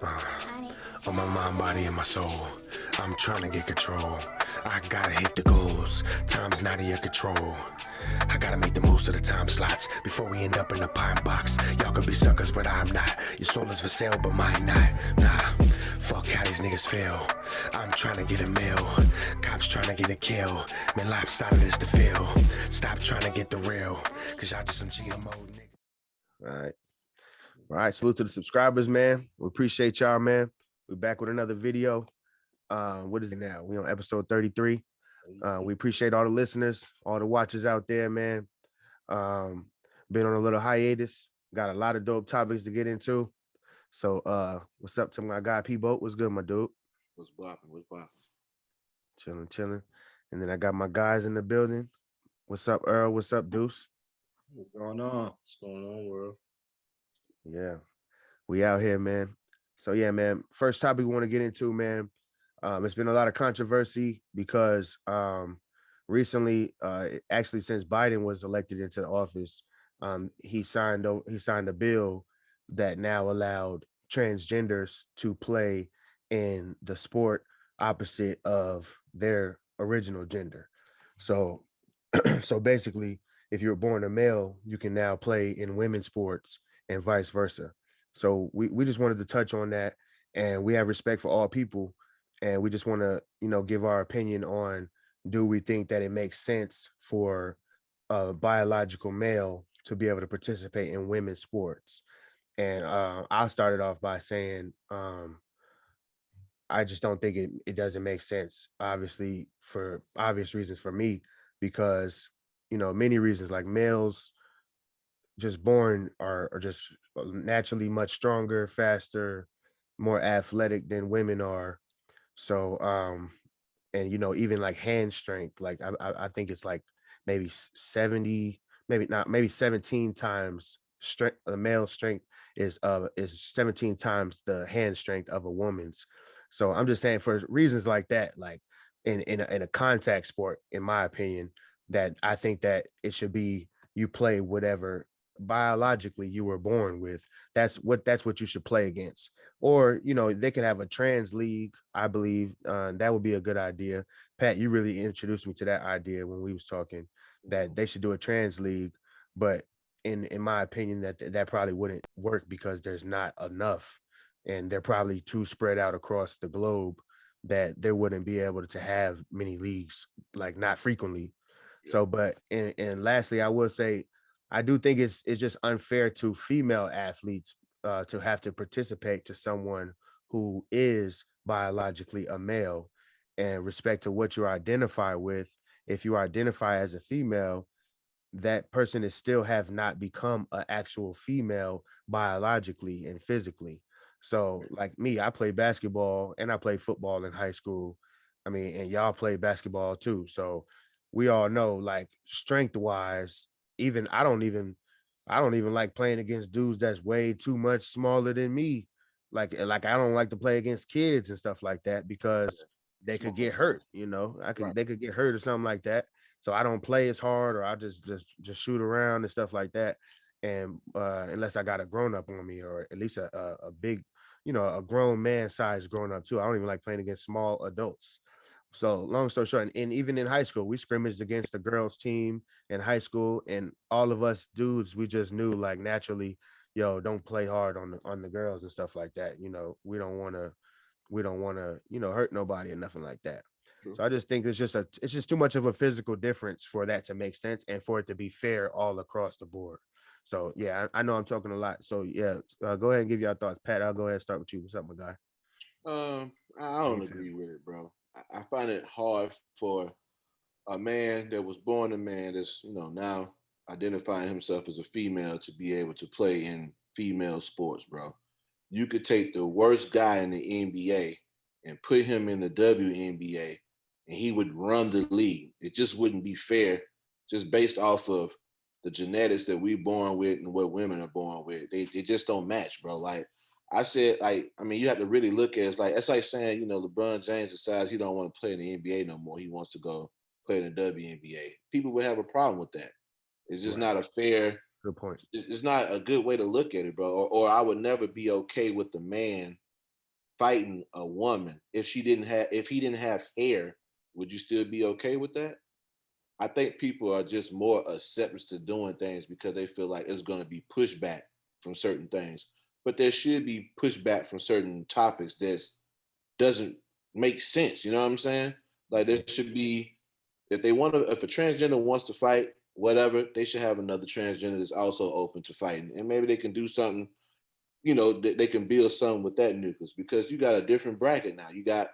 On my mind, body, and my soul, I'm trying to get control. I gotta hit the goals. Time's not in your control. I gotta make the most of the time slots before we end up in a pine box. Y'all could be suckers, but I'm not. Your soul is for sale, but mine not. Nah, fuck how these niggas feel. I'm trying to get a meal. Cops trying to get a kill. Man, lopsided is the feel. Stop trying to get the real, cause y'all just some GMO niggas. All right. All right. Salute to the subscribers, man. We appreciate y'all, man. We're back with another video. What is it now? We on episode 33. We appreciate all the listeners, all the watchers out there, man. Been on a little hiatus. Got a lot of dope topics to get into. So what's up to my guy P Boat? What's good, my dude? What's bopping? What's bopping? Chilling. And then I got my guys in the building. What's up, Earl? What's up, Deuce? What's going on? What's going on, world? Yeah, we out here, man. So yeah, man. First topic we want to get into, man. It's been a lot of controversy because recently, actually since Biden was elected into the office, he signed a bill that now allowed transgenders to play in the sport opposite of their original gender. So so basically, if you're born a male, you can now play in women's sports and vice versa. So we just wanted to touch on that, and we have respect for all people, and we just want to give our opinion on, do we think that it makes sense for a biological male to be able to participate in women's sports? And I started off by saying I just don't think it doesn't make sense, obviously, for obvious reasons for me, because many reasons, like males just born are just naturally much stronger, faster, more athletic than women are. So and even like hand strength, like I think it's like maybe 70, maybe not, maybe 17 times strength. The male strength is 17 times the hand strength of a woman's. So I'm just saying, for reasons like that, like in a contact sport, in my opinion, that I think that it should be, you play whatever biologically you were born with. That's what you should play against. Or they could have a trans league. I believe that would be a good idea. Pat, you really introduced me to that idea when we was talking, that they should do a trans league. But in my opinion, that probably wouldn't work because there's not enough, and they're probably too spread out across the globe, that they wouldn't be able to have many leagues, like not frequently. So, but and lastly, I will say, I do think it's just unfair to female athletes to have to participate to someone who is biologically a male, and respect to what you identify with. If you identify as a female, that person is still have not become an actual female biologically and physically. So like me, I play basketball and I play football in high school. I mean, and y'all play basketball too. So we all know, like, strength wise, even I don't even like playing against dudes that's way too much smaller than me. Like I don't like to play against kids and stuff like that, because they could Smoking get guns. hurt, I Right. could they could get hurt or something like that. So I don't play as hard, or I just shoot around and stuff like that. And unless I got a grown up on me, or at least a big, a grown man size grown up too. I don't even like playing against small adults. So long story short, and even in high school, we scrimmaged against the girls team in high school, and all of us dudes, we just knew, like, naturally, yo, don't play hard on the girls and stuff like that. We don't want to hurt nobody or nothing like that. True. So I just think it's just too much of a physical difference for that to make sense, and for it to be fair all across the board. So yeah, I know I'm talking a lot. So yeah, go ahead and give your thoughts, Pat. I'll go ahead and start with you. What's up, my guy? I How you don't feel? agree with it, bro. I find it hard for a man that was born a man that's now identifying himself as a female to be able to play in female sports, bro. You could take the worst guy in the NBA and put him in the WNBA, and he would run the league. It just wouldn't be fair, just based off of the genetics that we're born with and what women are born with. They just don't match, bro. Like I said, like, I mean, you have to really look at it. It's like saying, LeBron James decides he don't want to play in the NBA no more. He wants to go play in the WNBA. People would have a problem with that. It's just Right. not a fair. Good point. It's not a good way to look at it, bro. Or I would never be okay with the man fighting a woman, if he didn't have hair, would you still be okay with that? I think people are just more accepting to doing things because they feel like it's going to be pushback from certain things. But there should be pushback from certain topics that doesn't make sense. You know what I'm saying? Like there should be, if a transgender wants to fight, whatever, they should have another transgender that's also open to fighting, and maybe they can do something. They can build something with that nucleus because you got a different bracket now. You got,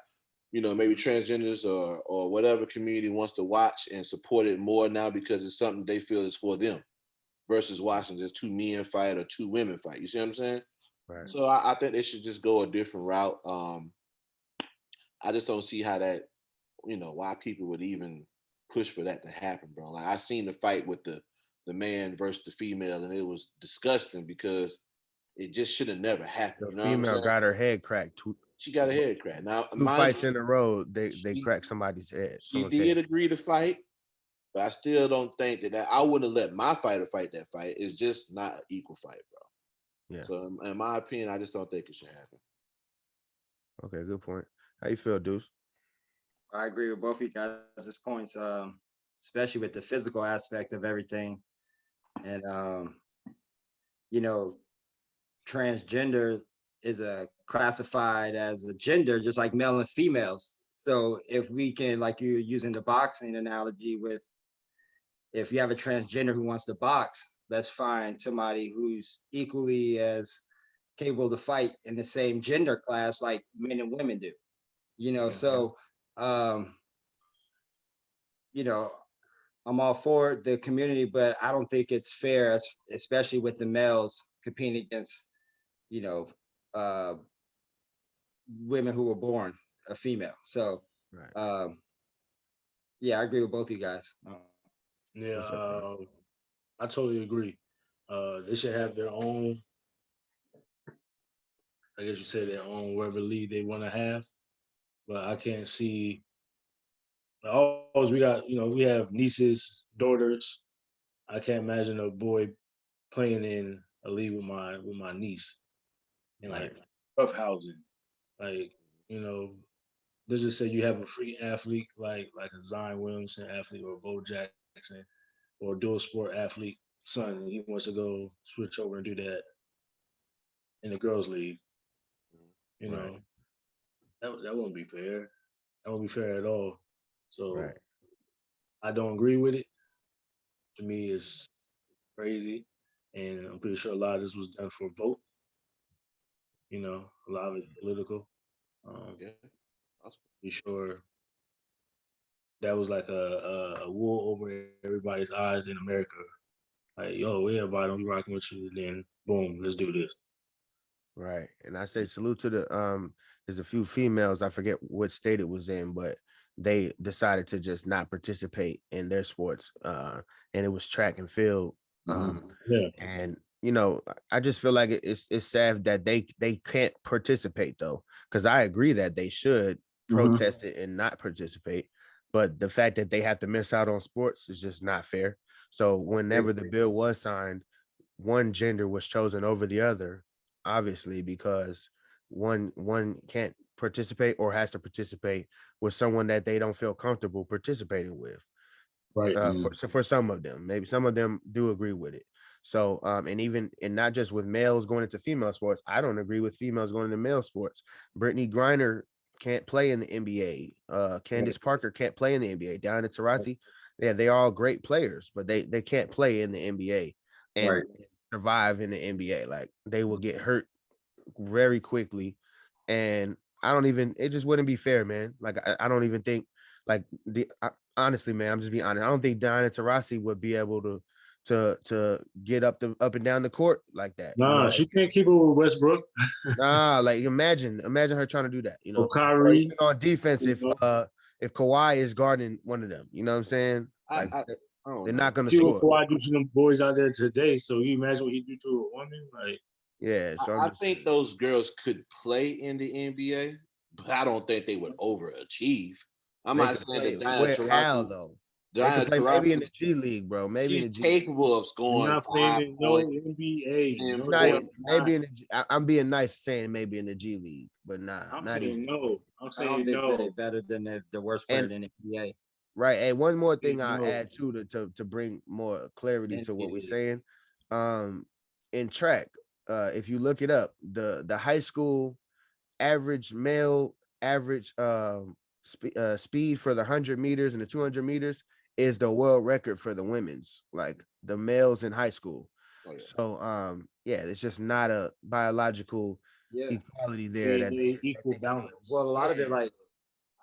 maybe transgenders or whatever community wants to watch and support it more now because it's something they feel is for them versus watching just two men fight or two women fight. You see what I'm saying? Right. So I think they should just go a different route. I just don't see how that, why people would even push for that to happen, bro. Like I seen the fight with the man versus the female, and it was disgusting because it just should have never happened. The You know what I'm female saying? got her head cracked She got a head crack. Now, two mind fights you, in a row. They she, cracked somebody's head, she someone's did head. agree to fight, but I still don't think that I wouldn't have let my fighter fight that fight. It's just not an equal fight, bro. Yeah. So, in my opinion, I just don't think it should happen. Okay. Good point. How you feel, Deuce? I agree with both of you guys' points, especially with the physical aspect of everything. And, you know, transgender is classified as a gender, just like male and females. So if we can, like you're using the boxing analogy with, if you have a transgender who wants to box, let's find somebody who's equally as capable to fight in the same gender class like men and women do. So um, you know, I'm all for the community, but I don't think it's fair, especially with the males competing against, you know, uh, women who were born a female. So, Right. yeah, I agree with both of you guys. Yeah, What's up, bro? I totally agree. They should have their own, I guess you say their own whatever league they want to have. But I can't see. Always we got, we have nieces, daughters. I can't imagine a boy playing in a league with my niece and Right. like roughhousing. Like, you know, let's just say you have a free athlete like a Zion Williamson athlete or a Bo Jackson or a dual sport athlete son, and he wants to go switch over and do that in the girls' league. You Right. know, that wouldn't be fair. That wouldn't be fair at all. So Right. I don't agree with it. To me, it's crazy, and I'm pretty sure a lot of this was done for vote. A lot of it political. Yeah. That's- Be sure that was like a wool over everybody's eyes in America. Like, yo, everybody don't be rocking with you. Then boom, let's do this. Right. And I say salute to there's a few females, I forget what state it was in, but they decided to just not participate in their sports. And it was track and field. Yeah, And I just feel like it's sad that they can't participate though. Because I agree that they should protest it and not participate. But the fact that they have to miss out on sports is just not fair. So whenever the bill was signed, one gender was chosen over the other, obviously, because one can't participate or has to participate with someone that they don't feel comfortable participating with. right. For some of them, maybe some of them do agree with it. So and not just with males going into female sports, I don't agree with females going into male sports. Brittany Griner can't play in the NBA. Candace Parker can't play in the NBA. Diana Taurasi, yeah, they are all great players, but they can't play in the NBA and survive in the NBA. Like they will get hurt very quickly, and I don't even. It just wouldn't be fair, man. Like I don't even think like honestly, man. I'm just being honest. I don't think Diana Taurasi would be able to get up and down the court like that. Nah, Like she can't keep up with Westbrook nah, like imagine her trying to do that. or Or even Kyrie. on defense, You know? if Kawhi is guarding one of them, you know what I'm saying? I, Like I, I don't they're not know. gonna See what score. Kawhi do to them boys out there today. So you imagine what he do to a woman? Like, Yeah, so I'm I just think saying. those girls could play in the NBA, but I don't think they would overachieve. I'm They not could saying play that Diana where how Taurasi, though? They could Diana play maybe in the Taurasi, G League, bro. Maybe in she's the G League. capable of You're scoring not playing 5 in no points, NBA. 10 No, Not they are points. in, not. maybe in the I'm being nice saying maybe in the G League, but nah, I'm not even. saying no. I'm I don't saying think they're no. better than the worst player And in the NBA. right, and one more thing I'll No. add too to bring more clarity to what we're NBA. saying. Um, in track, if you look it up, the high school average male average speed for the 100 meters and the 200 meters is the world record for the women's, like the males in high school. Oh yeah. So yeah, it's just not a biological Yeah. equality there They, that they that equal they can do. balance. Well, a lot of Yeah, it, like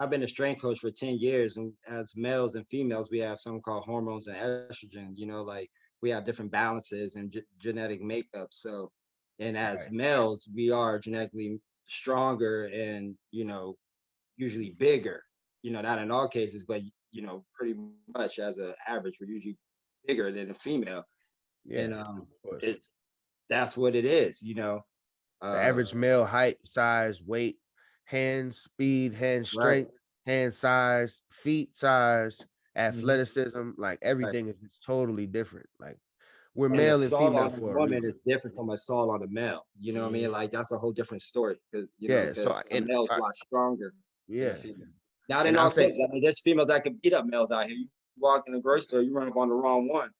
I've been a strength coach for 10 years, and as males and females, we have something called hormones and estrogen. Like we have different balances and genetic makeup. So, and as right. males, we are genetically stronger and usually bigger. Not in all cases, but pretty much as an average, we're usually bigger than a female, Yeah, and of course. it that's what it is. The Uh, average male height, size, weight, hand speed, hand right, strength, hand size, feet size, Mhm. athleticism, like right. everything is just totally different. Like we're And male and assault female on a for a woman is reason. different from assault on a male. You know what I mean? Like that's a whole different story because Yeah. because a male's a lot stronger than a Yeah, female. Not in and I'll all say cases. I mean, there's females that can beat up males out here. You walk in the grocery store, you run up on the wrong one,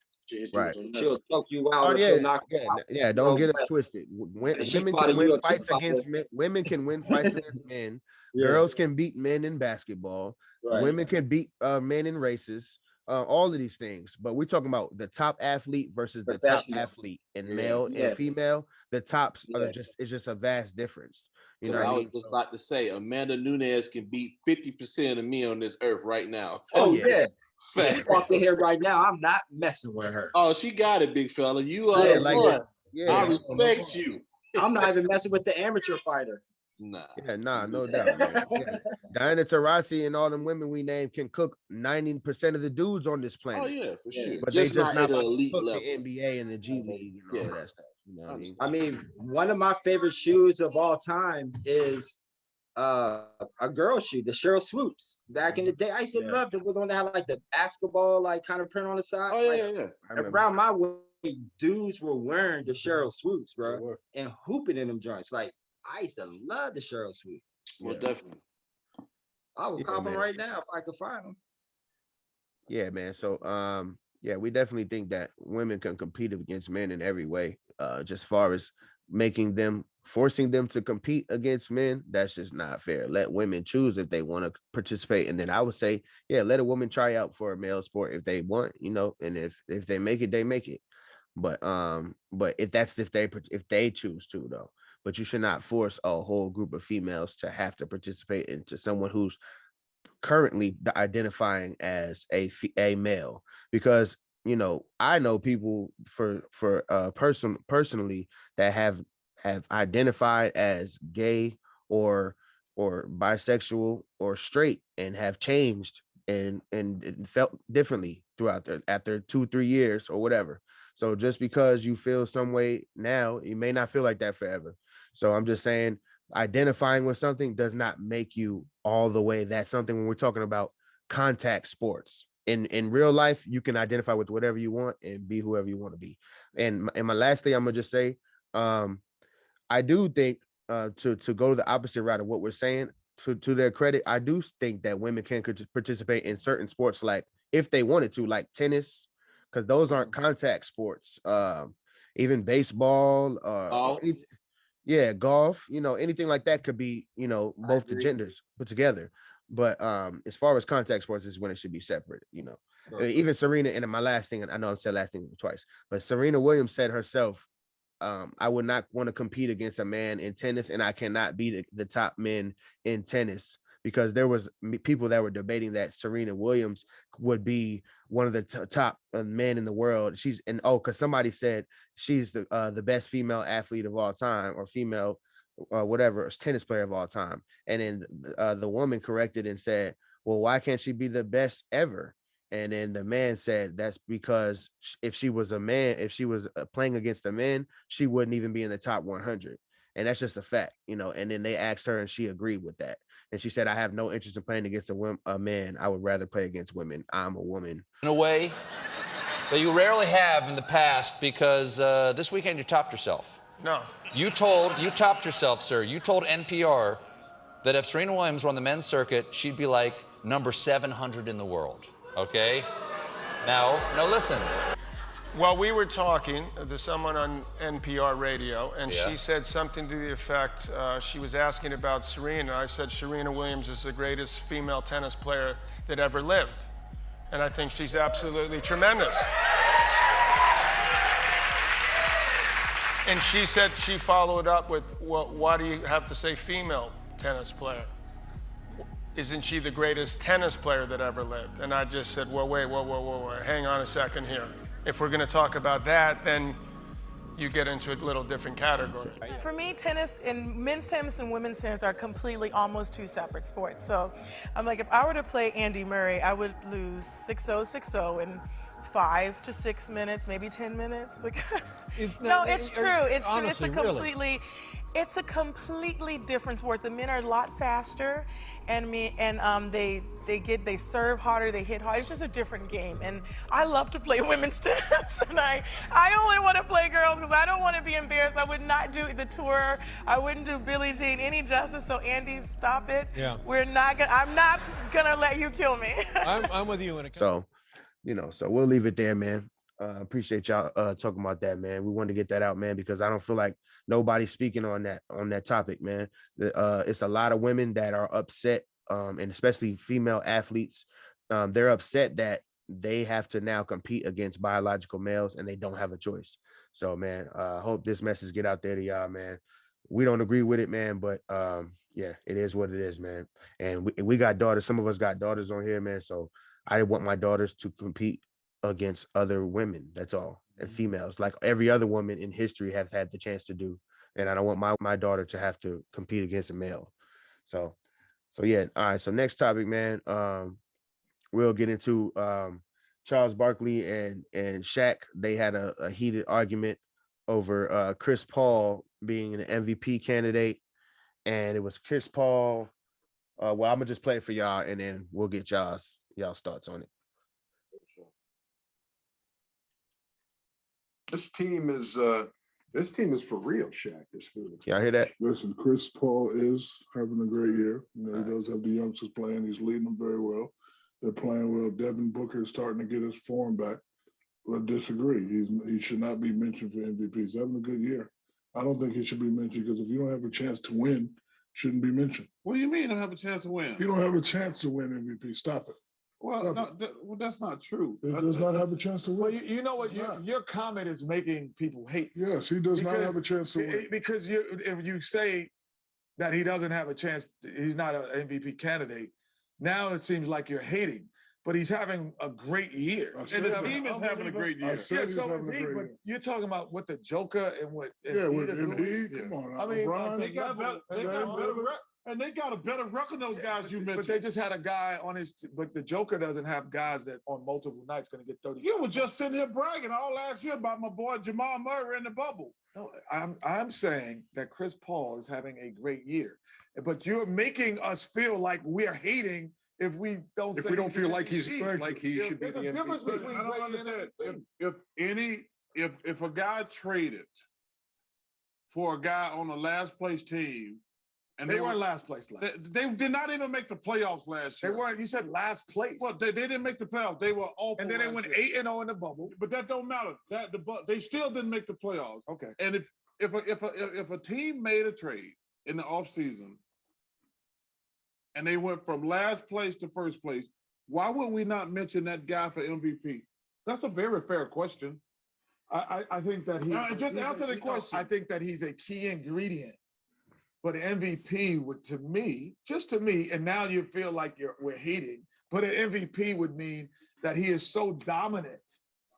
right. she'll choke you out Oh or she'll yeah, knock you yeah, out. yeah. Don't get it But twisted. if she Women fought a can win UFC fights fighter, against men. Women can win fights against men. yeah, Girls can beat men in basketball. right, Women can beat men in races. All of these things. But we're talking about the top athlete versus the top professional, athlete, and Yeah. male and yeah, female. The tops are yeah, just it's just a vast difference. You know Because what I I was mean? just So, about to say, Amanda Nunes can beat 50% of me on this earth right now. oh oh yeah, yeah. If she yeah, Fact. walked in here right now, I'm not messing with her. Oh, she got it, big fella. You are yeah. the Like Yeah, one. that. I Yeah, yeah. no, no respect problem. you. I'm not even messing with the amateur fighter. Nah. Yeah, nah, no doubt, man. Yeah. Diana Taurasi and all them women we named can cook 90% of the dudes on this Oh planet, yeah, for Yeah. sure. but they Just just not not at an about to elite cook the level. NBA and the G League and all Yeah, of that stuff. You know what I I mean? I understand. mean, one of my favorite shoes of all time is a girl shoe, the Cheryl Swoops. Back in the day, I used to Yeah, love the one that had like the basketball like kind of print on the side. Oh Like yeah, yeah. I remember. around my way, dudes were wearing the Cheryl Swoops, They bro, were. and hooping in them joints. Like I used to love the Cheryl Swoop. Most Yeah, definitely. I would yeah, cop them man. right now if I could find them. Yeah, man. So, yeah, we definitely think that women can compete against men in every way. Just far as forcing them to compete against men, that's just not fair. Let women choose if they want to participate, and then I would say, yeah, let a woman try out for a male sport if they want, and if they make it, they make it. But if they choose to though. But you should not force a whole group of females to have to participate into someone who's currently identifying as a male, because I know people personally that have identified as gay or bisexual or straight and have changed and felt differently throughout after 2-3 years or whatever. So just because you feel some way now, you may not feel like that forever. So I'm just saying, identifying with something does not make you all the way that something. When we're talking about contact sports in real life, you can identify with whatever you want and be whoever you want to be. And my last thing I'm gonna just say, um I do think, to go to the opposite route of what we're saying, to their credit, I do think that women can participate in certain sports, like if they wanted to, like tennis, because those aren't contact sports. Even baseball, or Oh, yeah, golf, anything like that could be, I both the agree. genders put together. But as far as contact sports is when it should be separate. Sure. Even Serena, and my last thing, and I know I said last thing twice, but Serena Williams said herself, I would not want to compete against a man in tennis, and I cannot be the top men in tennis, because there was people that were debating that Serena Williams would be one of the top men in the world. Because somebody said she's the best female athlete of all time, or female whatever tennis player of all time, and then the woman corrected and said, well, why can't she be the best ever? And then the man said that's because if she was a man, if she was playing against a man, she wouldn't even be in the top 100. And that's just a fact, you know. And then they asked her, and she agreed with that. And she said, "I have no interest in playing against a man. I would rather play against women. I'm a woman." In a way that you rarely have in the past, because this weekend you topped yourself. No. You topped yourself, sir. You told NPR that if Serena Williams were on the men's circuit, she'd be like number 700 in the world. Okay? Now, listen. Well, we were talking to someone on NPR radio, and Yeah. she said something to the effect, she was asking about Serena. I said, Serena Williams is the greatest female tennis player that ever lived. And I think she's absolutely tremendous. And she said, she followed up with, well, why do you have to say female tennis player? Isn't she the greatest tennis player that ever lived? And I just said, well, wait, hang on a second here. If we're gonna talk about that, then you get into a little different category. For me, tennis and men's tennis and women's tennis are completely almost two separate sports. So I'm like, if I were to play Andy Murray, I would lose 6-0, 6-0 in 5 to 6 minutes, maybe 10 minutes, because no, it's true. It's true. Honestly, it's a completely different sport. The men are a lot faster, and they serve harder, they hit hard. It's just a different game, and I love to play women's tennis, and I only want to play girls because I don't want to be embarrassed. I would not do the tour. I wouldn't do Billie Jean any justice. So Andy, stop it. Yeah. I'm not gonna let you kill me. I'm with you. So, you know, so we'll leave it there, man. Appreciate y'all talking about that, man. We wanted to get that out, man, because I don't feel like nobody's speaking on that topic, man. It's a lot of women that are upset, and especially female athletes. They're upset that they have to now compete against biological males and they don't have a choice. So, man, I hope this message get out there to y'all, man. We don't agree with it, man, but yeah, it is what it is, man. And we got daughters. Some of us got daughters on here, man. So I want my daughters to compete against other women. That's all. And females, like every other woman in history have had the chance to do. And I don't want my daughter to have to compete against a male. So yeah. All right. So next topic, man. We'll get into Charles Barkley and Shaq. They had a heated argument over Chris Paul being an MVP candidate. And it was Chris Paul. Well, I'm gonna just play it for y'all, and then we'll get y'all's thoughts on it. This team is for real, Shaq. This feeling. Y'all hear that? Listen, Chris Paul is having a great year. You know, he does have the youngsters playing. He's leading them very well. They're playing well. Devin Booker is starting to get his form back. But I disagree. He should not be mentioned for MVP. He's having a good year. I don't think he should be mentioned because if you don't have a chance to win, shouldn't be mentioned. What do you mean? I don't have a chance to win? If you don't have a chance to win MVP, stop it. Well, that's not true. He does not have a chance to win. Well, you know what? Your comment is making people hate. Yes, he does not have a chance to win. Because if you say that he doesn't have a chance, he's not an MVP candidate, now it seems like you're hating. But he's having a great year. And the team is having a great year. I said he's having a great but year. you're talking about what the Joker and what Yeah, with Embiid is Embiid, come on. I mean, LeBron, they got a better record than those guys you mentioned. But they just had a guy on his. But the Joker doesn't have guys that on multiple nights going to get 30. You were just sitting here bragging all last year about my boy Jamal Murray in the bubble. No, I'm saying that Chris Paul is having a great year, but you're making us feel like we're hating if we don't. If we don't feel like he should be the There's a difference MVP. between I don't understand. If a guy traded for a guy on the last place team, and they weren't last place last. They did not even make the playoffs last year. They weren't. You said last place. Well, they didn't make the playoffs. They were awful. And then they went 8-0 in the bubble. But that don't matter. They still didn't make the playoffs. Okay. And if a team made a trade in the offseason and they went from last place to first place, why would we not mention that guy for MVP? That's a very fair question. I think that just answer the question. I think that he's a key ingredient. But MVP would, to me, and now you feel like we're hating, but an MVP would mean that he is so dominant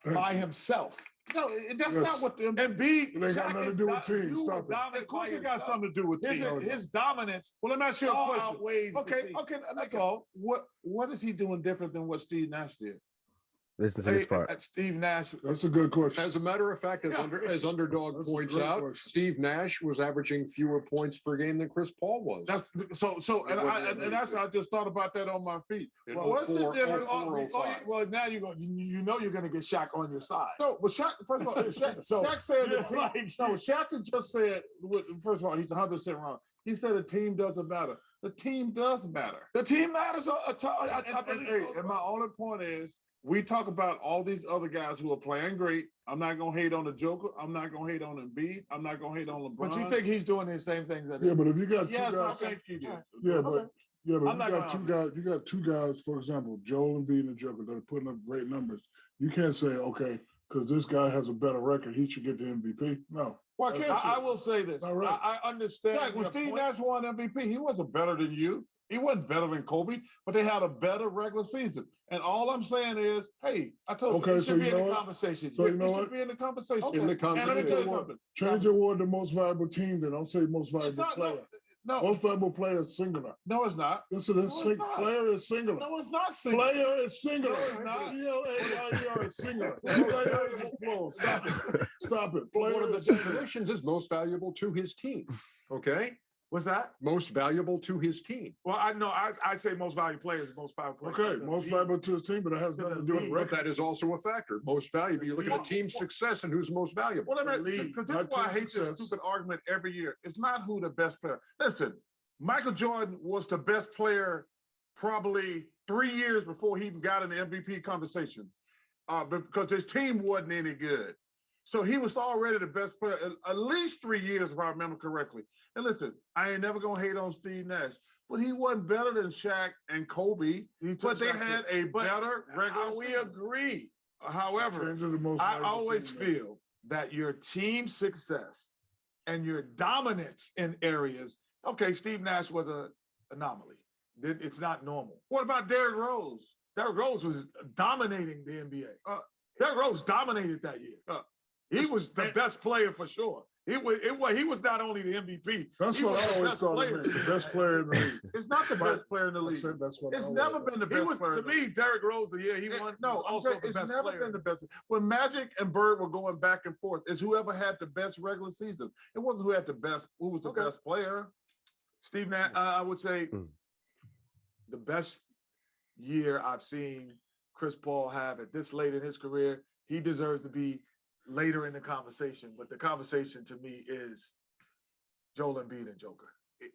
by himself. No, that's not what the Embiid. It ain't got nothing to do with team. Stop it. Of course, it got something to do with team. His dominance. Well, let me ask you a question. Outweighs Okay, that's all. What is he doing different than what Steve Nash did? Listen to this part. Steve Nash. That's a good question. As a matter of fact, as Underdog That's a points great out, question. Steve Nash was averaging fewer points per game than Chris Paul was. That's and that's I just thought about that on my feet. In Well, what's the 04, difference? 04, 05. Well, now you're going. You know you're going to get Shaq on your side. No, but Shaq, first of all, Shaq said Yeah, the team, like- no, Shaq had just said, first of all, he's 100% wrong. He said the team doesn't matter. The team does matter. The team matters. And my only point is, we talk about all these other guys who are playing great. I'm not gonna hate on the Joker. I'm not gonna hate on Embiid. I'm not gonna hate on LeBron. But you think he's doing the same things that? Yeah, but if you got two Yes, I guys, think you do. yeah, but Okay. yeah, but I'm not you got gonna two guys, for example, Joel Embiid and the Joker that are putting up great numbers. You can't say, okay, because this guy has a better record, he should get the MVP. No. Why can't you? I will say this. All right. I understand. Jack, when your Steve point. Nash won MVP, he wasn't better than you. He wasn't better than Kobe, but they had a better regular season. And all I'm saying is, hey, I told Okay, you, so should be you in know the what? conversation. So you You know should what? be in the conversation. In the And let me tell you conversation. something. Change the award to most valuable team. Then don't say most valuable not- player. No, Most valuable player is singular. no, it's not. This is No, it's not. player is singular. No, it's not singular. Player is singular. No, it's not. Player is singular. Player is plural. Stop it. Stop it. But one Player of the is singular. definitions is most valuable to his team. Okay, What's that? most valuable to his team. Well, I say most valuable players, most valuable players. Okay, most valuable to his team, but it has nothing to do with But record. that is also a factor. Most valuable. You look at a team's success and who's most valuable. Well, league, because this not is why I team hate this success. stupid argument every year. It's not who the best player. Listen, Michael Jordan was the best player probably 3 years before he even got in the MVP conversation, because his team wasn't any good. So he was already the best player at least 3 years, if I remember correctly. And listen, I ain't never gonna hate on Steve Nash, but he wasn't better than Shaq and Kobe. But they had a better regular. We season. agree. However, Change it to most I valuable always team. feel that your team success and your dominance in areas. Okay, Steve Nash was an anomaly. It's not normal. What about Derrick Rose? Derrick Rose was dominating the NBA. Derrick Rose dominated that year. He was the best player for sure. He was not only the MVP. That's he what was I the always best thought. player Of to the be best player in the league. It's not the best player in the I league. said that's what It's I always never thought. been the He best was- player. To me, Derrick Rose, the year he won. No, was I'm also saying the it's best never player. been the best. When Magic and Bird were going back and forth, it's whoever had the best regular season. It wasn't who had the best, who was the Okay. best player. Steve Nash, I would say Hmm. the best year I've seen Chris Paul have at this late in his career. He deserves to be later in the conversation, but the conversation to me is Joel Embiid and Joker.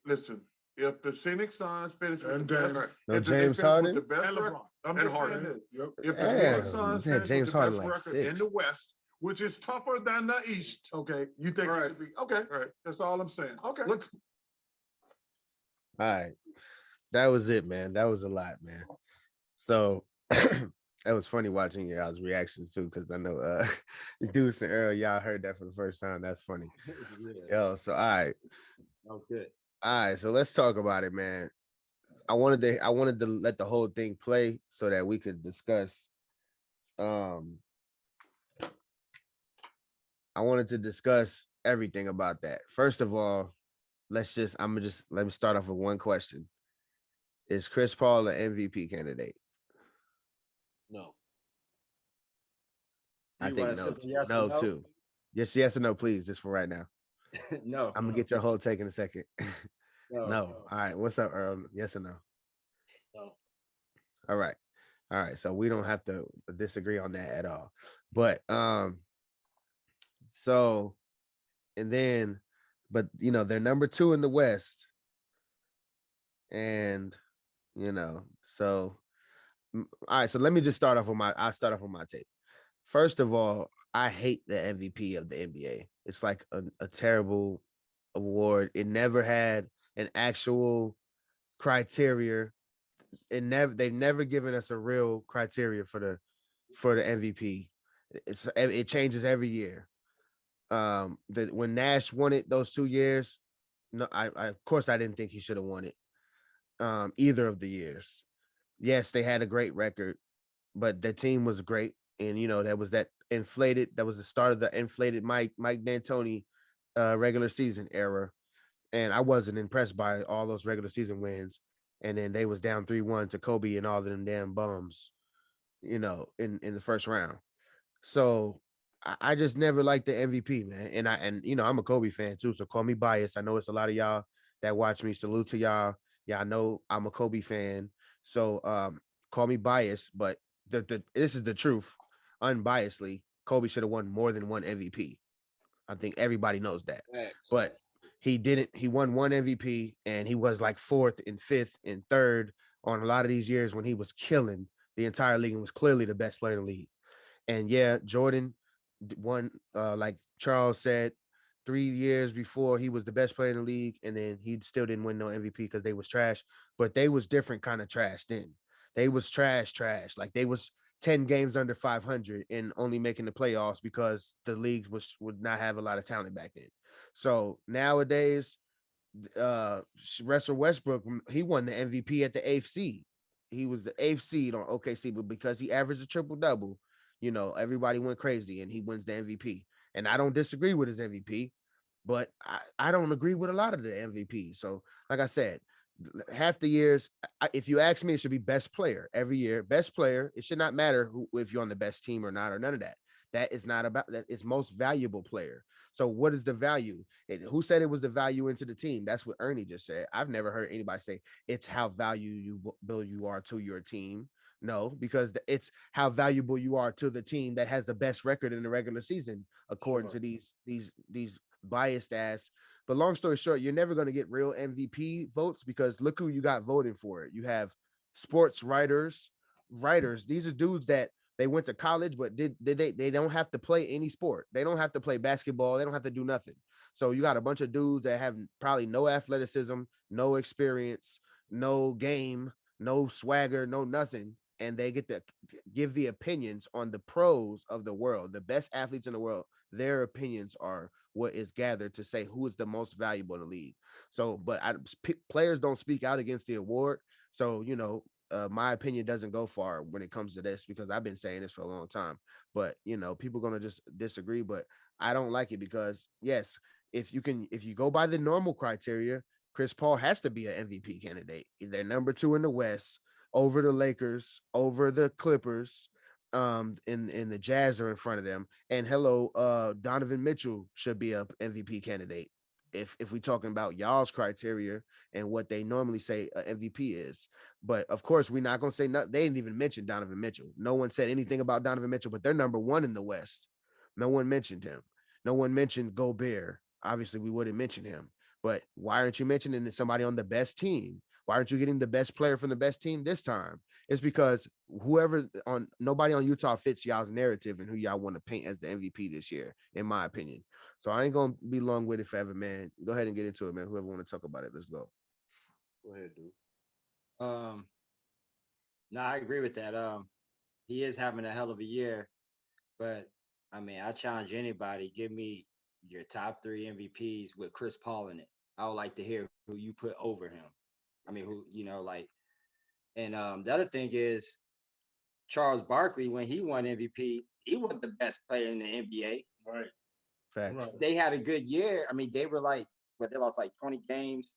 Listen, if the Phoenix Suns finish with And the best, Denver. No if they James finish with Harden? the best And record- LeBron. I'm And just saying Harden. this. Yep. If the Damn, Phoenix Suns you had finish James with the Harden best like record in six. the West, which is tougher than the East, Okay, you think Right. it should be okay? Right. that's all I'm saying. Okay. Let's All right. That was it, man. That was a lot, man. So that was funny watching y'all's reactions too, because I know Deuce and Earl, y'all heard that for the first time. That's funny. Yo, so all right. That was good. All right, so let's talk about it, man. I wanted to let the whole thing play so that we could discuss. I wanted to discuss everything about that. First of all, let me start off with one question. Is Chris Paul an MVP candidate? No. I You think want a no. simple yes or No, no? too. yes or no, please, just for right now. No. I'm gonna get your whole take in a second. No. No. All right. What's up, Earl? Yes or no? No. All right. All right. So we don't have to disagree on that at all. But so and then, but you know, they're number 2 in the West. And so all right. So let me just start off with my take. First of all, I hate the MVP of the NBA. It's like a terrible award. It never had an actual criteria. They've never given us a real criteria for the MVP. It changes every year. When Nash won it those 2 years, no, I of course I didn't think he should have won it. Either of the years. Yes, they had a great record, but the team was great. And that was the start of the inflated Mike D'Antoni regular season era. And I wasn't impressed by all those regular season wins. And then they was down 3-1 to Kobe and all of them damn bums. in the first round. So I just never liked the MVP, man. And I'm a Kobe fan too, so call me biased. I know it's a lot of y'all that watch me. Salute to y'all. Yeah, I know I'm a Kobe fan. So call me biased, but this is the truth. Unbiasedly, Kobe should have won more than one MVP. I think everybody knows that. Facts. But he didn't. He won one MVP and he was like fourth and fifth and third on a lot of these years when he was killing the entire league and was clearly the best player in the league. And yeah, Jordan won, like Charles said, 3 years before he was the best player in the league, and then he still didn't win no MVP because they was trash. But they was different kind of trash then. They was trash. Like they was 10 games under 500 and only making the playoffs because the leagues would not have a lot of talent back then. So nowadays, Russell Westbrook, he won the MVP at the eighth seed. He was the eighth seed on OKC, but because he averaged a triple double, everybody went crazy and he wins the MVP. And I don't disagree with his MVP, but I don't agree with a lot of the MVP. So, like I said, half the years, if you ask me, it should be best player every year. Best player. It should not matter if you're on the best team or not, or none of that. That is not about that. It's most valuable player. So what is the value? Who said it was the value into the team? That's what Ernie just said. I've never heard anybody say it's how valuable you are to your team. No, because it's how valuable you are to the team that has the best record in the regular season, according to these biased ass. But long story short, you're never going to get real MVP votes because look who you got voting for it. You have sports writers. These are dudes that they went to college, but did they don't have to play any sport. They don't have to play basketball. They don't have to do nothing. So you got a bunch of dudes that have probably no athleticism, no experience, no game, no swagger, no nothing. And they get to give the opinions on the pros of the world, the best athletes in the world. Their opinions are what is gathered to say who is the most valuable in the league. So, but players don't speak out against the award. So, my opinion doesn't go far when it comes to this because I've been saying this for a long time. But people are gonna just disagree. But I don't like it because yes, if you go by the normal criteria, Chris Paul has to be an MVP candidate. They're number 2 in the West, over the Lakers, over the Clippers, in the Jazz are in front of them. And hello, Donovan Mitchell should be a MVP candidate. If we talking about y'all's criteria and what they normally say a MVP is. But of course, we're not gonna say nothing. They didn't even mention Donovan Mitchell. No one said anything about Donovan Mitchell, but they're number 1 in the West. No one mentioned him. No one mentioned Gobert. Obviously, we wouldn't mention him. But why aren't you mentioning somebody on the best team? Why aren't you getting the best player from the best team this time? It's because nobody on Utah fits y'all's narrative and who y'all want to paint as the MVP this year, in my opinion. So I ain't gonna be long with it forever, man. Go ahead and get into it, man. Whoever want to talk about it, let's go. Go ahead, dude. No, I agree with that. He is having a hell of a year, but I mean, I challenge anybody, give me your top 3 MVPs with Chris Paul in it. I would like to hear who you put over him. I mean, who, and the other thing is Charles Barkley, when he won MVP, he wasn't the best player in the NBA. Right. Facts. Right. They had a good year. I mean, they were they lost like 20 games.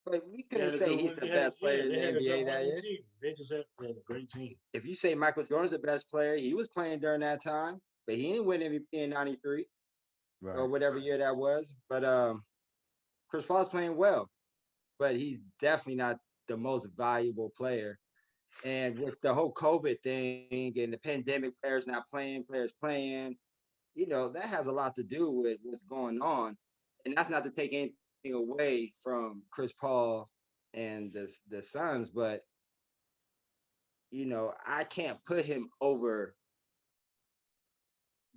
But we couldn't say he's the best player in the NBA that year. They just had a great team. If you say Michael Jordan's the best player, he was playing during that time, but he didn't win MVP in '93 or whatever year that was. But Chris Paul's playing well, but he's definitely not the most valuable player. And with the whole COVID thing and the pandemic, players playing, that has a lot to do with what's going on. And that's not to take anything away from Chris Paul and the Suns, but I can't put him over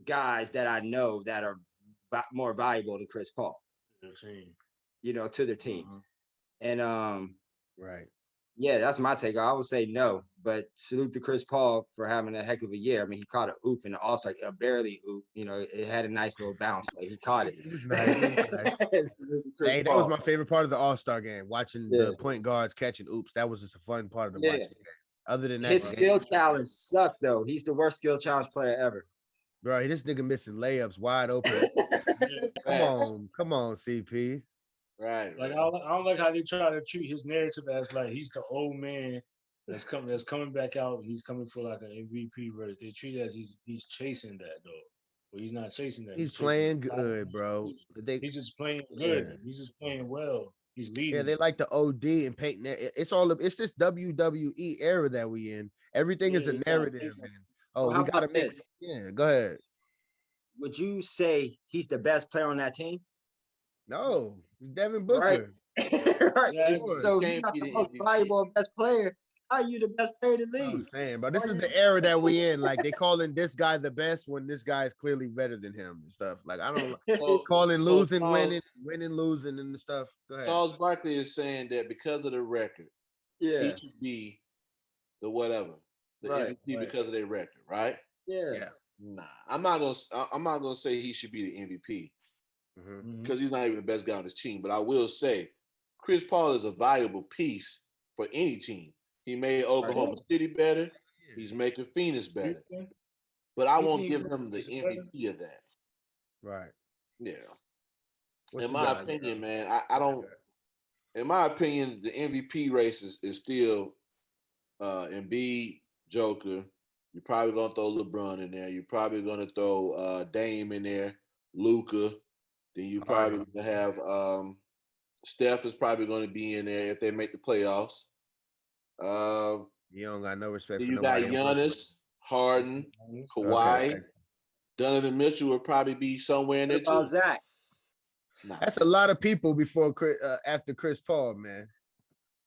guys that I know that are more valuable than Chris Paul. To their team. To their team. Mm-hmm. And right. Yeah, that's my take. I would say no, but salute to Chris Paul for having a heck of a year. I mean, he caught a oop in the All-Star, a barely oop. It had a nice little bounce, but he caught it. It was nice. Hey, that was my favorite part of the All-Star game, watching the point guards catching oops. That was just a fun part of the watching game. Other than that, his skill challenge sucked, though. He's the worst skill challenge player ever. Bro, this nigga missing layups wide open. Come on, CP. Right. Like I don't like how they try to treat his narrative as like he's the old man that's coming back out. He's coming for like an MVP race. They treat it as he's chasing that though, but he's not chasing that. He's Chasing playing good, bro. He's just playing Yeah. good. He's just playing well. He's Yeah, leading. they like the OD and painting it. It's this WWE era that we in. Everything is a Yeah, narrative, man. Oh, Well, how we gotta about make this? yeah, go ahead. Would you say he's the best player on that team? No, it's Devin Right. Booker. Right. Yeah, So He you're can't not be the the most MVP. valuable best player. How are you the best player in the I'm league? saying, bro, this is the era that we in. Like they calling this guy the best when this guy is clearly better than him and stuff. Like I don't calling So losing, Charles, winning, losing, and the stuff. Go ahead. Charles Barkley is saying that because of the record, he Yeah. should be the whatever, the Right. MVP because of their record, right? Yeah. Yeah. Nah, I'm not gonna say he should be the MVP Mhm. because he's not even the best guy on his team. But I will say, Chris Paul is a valuable piece for any team. He made Oklahoma City better. He's making Phoenix better. But I won't give him the MVP of that. Right. Yeah. What In you my got, opinion, man, I don't. In my opinion, the MVP race is still Embiid, Joker. You're probably gonna throw LeBron in there. You're probably gonna throw Dame in there, Luca. Then you probably Harden. gonna have Steph is probably gonna be in there if they make the playoffs. You don't got no respect Then for you got nobody in Brooklyn. Giannis, Harden, Okay. Kawhi. Donovan Mitchell would probably be somewhere in there What about too. Zach? Nah, That's a lot of people before after Chris Paul, man.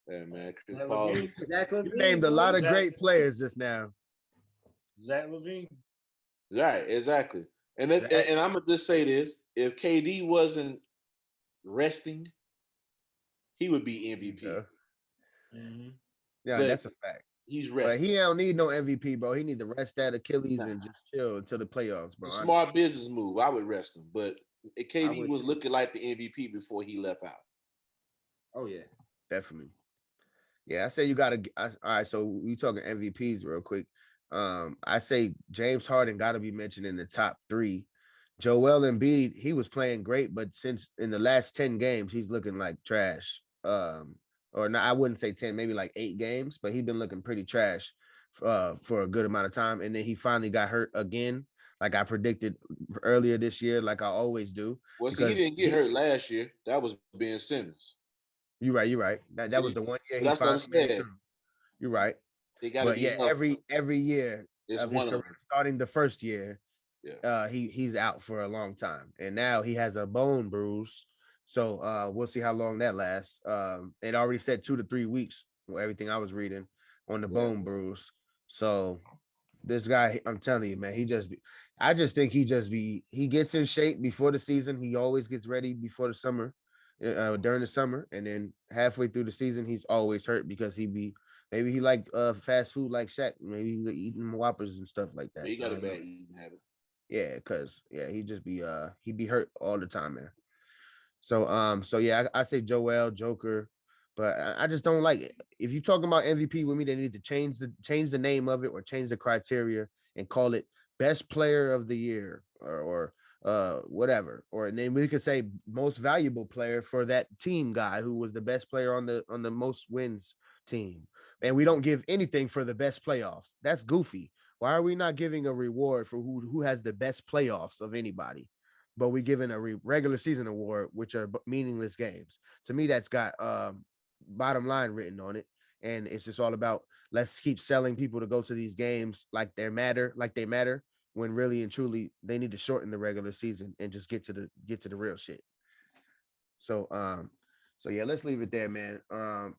yeah, man. Chris Zach Paul. Levine? Zach You Levine, named a lot of Zach- great players just now. Zach Levine. Right, exactly. And Zach- and I'm gonna just say this: if KD wasn't resting, he would be MVP. Yeah, Mm-hmm. yeah, But that's a fact. he's But resting. he don't need no MVP, bro. He need to rest that Achilles Nah. and just chill until the playoffs, bro. It's a smart business move. I would rest him, but KD would was too. looking like the MVP before he left out. Oh yeah. Definitely. Yeah, I say you gotta. All right, so we talking MVPs real quick. I say James Harden got to be mentioned in the top 3. Joel Embiid, he was playing great, but since in the last 10 games, he's looking like trash. Or not, I wouldn't say 10, maybe like 8 games, but he's been looking pretty trash for a good amount of time. And then he finally got hurt again, like I predicted earlier this year, like I always do. Well, see, he didn't get hurt last year. That was Ben Simmons. You're right. You're right. That was the one year he That's what I'm finally made it saying. through. You're right. They got to But be yeah, healthy. every year It's of his one of career, them. starting the first year, Yeah. he's out for a long time, and now he has a bone bruise. So we'll see how long that lasts. It already said 2 to 3 weeks. Everything I was reading on the Yeah. bone bruise. So this guy, I'm telling you, man, I just think he gets in shape before the season. He always gets ready before the summer, during the summer, and then halfway through the season, he's always hurt because maybe he like fast food like Shaq, maybe he eating Whoppers and stuff like that. He got I a don't know. bad eating habit. Yeah, because he just be hurt all the time, man. So yeah, I say Joel, Joker, but I just don't like it. If you're talking about MVP with me, they need to change the name of it or change the criteria and call it best player of the year or whatever. Or then we could say most valuable player for that team guy who was the best player on the most wins team. And we don't give anything for the best playoffs. That's goofy. Why are we not giving a reward for who has the best playoffs of anybody? But we giving a regular season award, which are meaningless games. To me, that's got bottom line written on it, and it's just all about let's keep selling people to go to these games like they matter, when really and truly they need to shorten the regular season and just get to the real shit. So yeah, let's leave it there, man.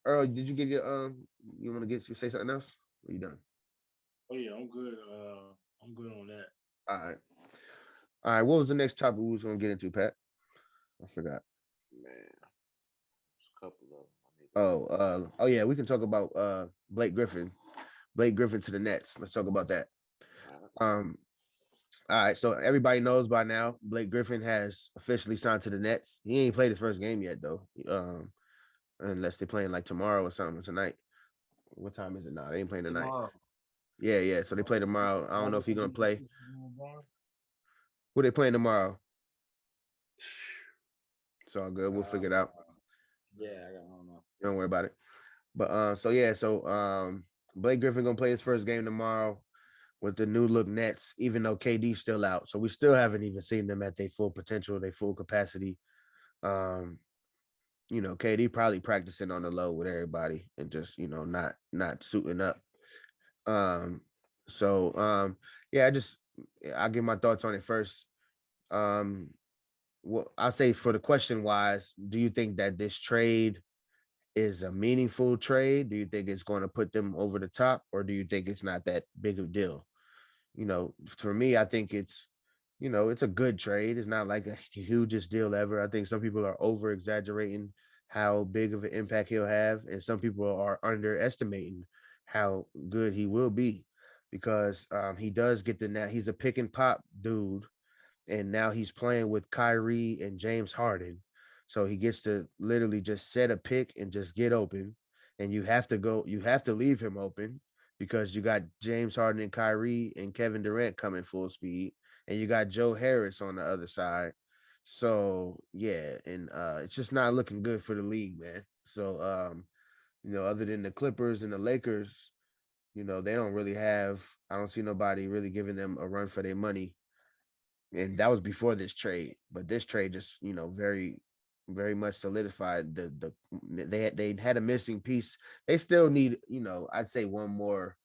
Earl, did you get your you want to say something else? Are you done? Oh yeah, I'm good. I'm good on that. All right. All right, what was the next topic we was gonna get into, Pat? I forgot. Man, there's a couple of them. Oh yeah, we can talk about Blake Griffin. Blake Griffin to the Nets. Let's talk about that. All right, so everybody knows by now Blake Griffin has officially signed to the Nets. He ain't played his first game yet though. Unless they're playing like tomorrow or something tonight. What time is it now? They ain't playing tonight. Tomorrow. Yeah. So they play tomorrow. I don't know if he's gonna play. Who they playing tomorrow? It's all good. We'll figure it out. Yeah, I don't know. Don't worry about it. But so Blake Griffin gonna play his first game tomorrow with the new look Nets, even though KD's still out. So we still haven't even seen them at their full potential, their full capacity. Um, KD probably practicing on the low with everybody and just, not suiting up. Um, yeah, I'll give my thoughts on it first. Um, well, I'll say for the question wise, do you think that this trade is a meaningful trade? Do you think it's going to put them over the top, or do you think it's not that big of a deal? For me, I think it's a good trade. It's not like a hugest deal ever. I think some people are over exaggerating how big of an impact he'll have, and some people are underestimating how good he will be because he does get the now he's a pick and pop dude, and now he's playing with Kyrie and James Harden. So he gets to literally just set a pick and just get open. And you have to leave him open because you got James Harden and Kyrie and Kevin Durant coming full speed, and you got Joe Harris on the other side. So yeah, and it's just not looking good for the league, man. So other than the Clippers and the Lakers, they don't really have I don't see nobody really giving them a run for their money. And that was before this trade, but this trade just, very very much solidified they had a missing piece. They still need, I'd say one more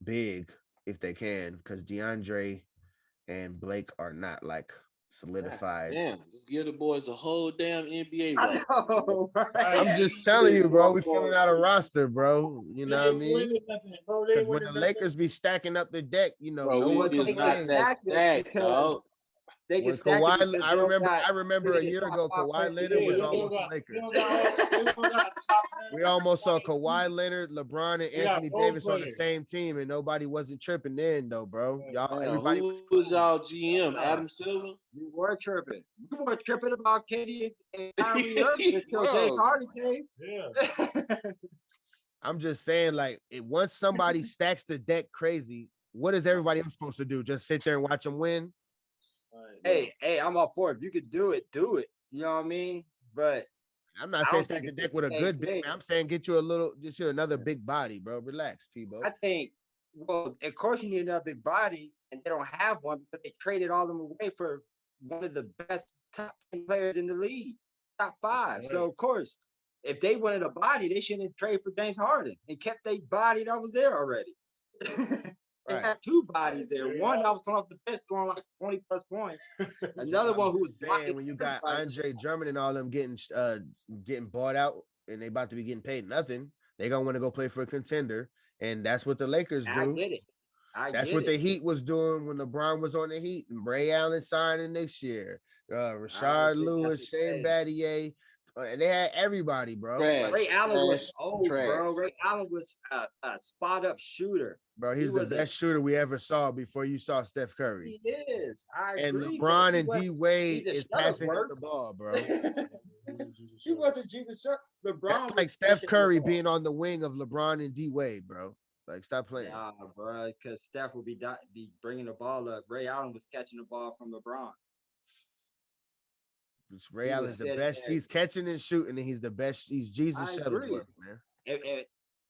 big if they can, because DeAndre and Blake are not like solidified. Damn, just give the boys the whole damn NBA I right. know, I'm right? just telling you, bro. We filling out a roster, bro. You know what I mean? Bro, Because when the Lakers be stacking up the deck, Bro, no we one is can not win. that stacked, dog. They can When stack it Kawhi, because they don't got I remember a the year top ago, five Kawhi players in Leonard the was league. almost a Laker. They don't got top We almost saw Kawhi Leonard, LeBron, and They got Anthony role Davis on the players. same team, and nobody wasn't tripping then, though, bro. Everybody was Who was cool. y'all GM? Adam Silver? You were tripping. You were tripping about KD and Kyrie Irving until James Harden came. Yeah. I'm just saying, like, once somebody stacks the deck crazy, what is everybody else supposed to do? Just sit there and watch them win? Hey, I'm all for it. If you could do it, do it. You know what I mean? But I'm not saying stack the deck with a good big man. I'm saying get you another big body, bro. Relax, P-Bo. I think, well, of course you need another big body, and they don't have one because they traded all them away for one of the best top 10 players in the league, top 5. Right. So of course, if they wanted a body, they shouldn't trade for James Harden and kept their body that was there already. They had 2 bodies there. One that was coming off the bench scoring like 20 plus points. Another one who was saying when you got Andre Drummond and all them getting bought out and they about to be getting paid nothing, they gonna want to go play for a contender, and that's what the Lakers do. I get it. That's what the Heat was doing when LeBron was on the Heat, and Ray Allen signing next year. Rashard Lewis, Shane Battier. And they had everybody, bro. Ray Allen was old, bro. Ray Allen was a spot up shooter. Bro, he's the best shooter we ever saw before you saw Steph Curry. He is. I agree. And LeBron and D Wade is passing the ball, bro. He wasn't Jesus Sharp. LeBron. That's like Steph Curry being on the wing of LeBron and D Wade, bro. Like, stop playing. Nah, bro, because Steph would be bringing the ball up. Ray Allen was catching the ball from LeBron. Ray Allen's the best. He's catching and shooting, and he's the best. He's Jesus Shuttlesworth, man.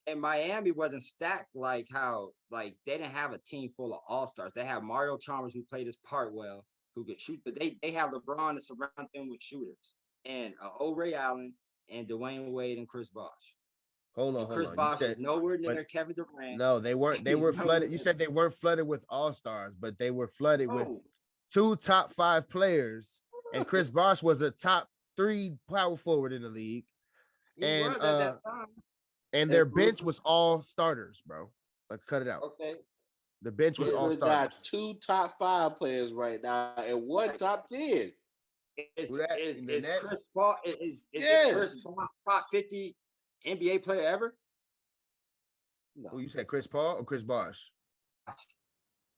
And Miami wasn't stacked like how, like, they didn't have a team full of all-stars. They have Mario Chalmers, who played his part well, who could shoot, but they have LeBron to surround them with shooters, and Ray Allen and Dwayne Wade and Chris Bosh. Hold on. Chris Bosh is nowhere near Kevin Durant. No, they weren't. They were flooded. You said they weren't flooded with all-stars, but they were flooded with 2 top 5 players. And Chris Bosh was a top 3 power forward in the league. And their bench was all starters, bro. Like, cut it out. Okay. The bench was all starters. Got 2 top 5 players right now and 1 top 10. Is Chris Paul Chris Paul top 50 NBA player ever? No. Who you said, Chris Paul or Chris Bosh?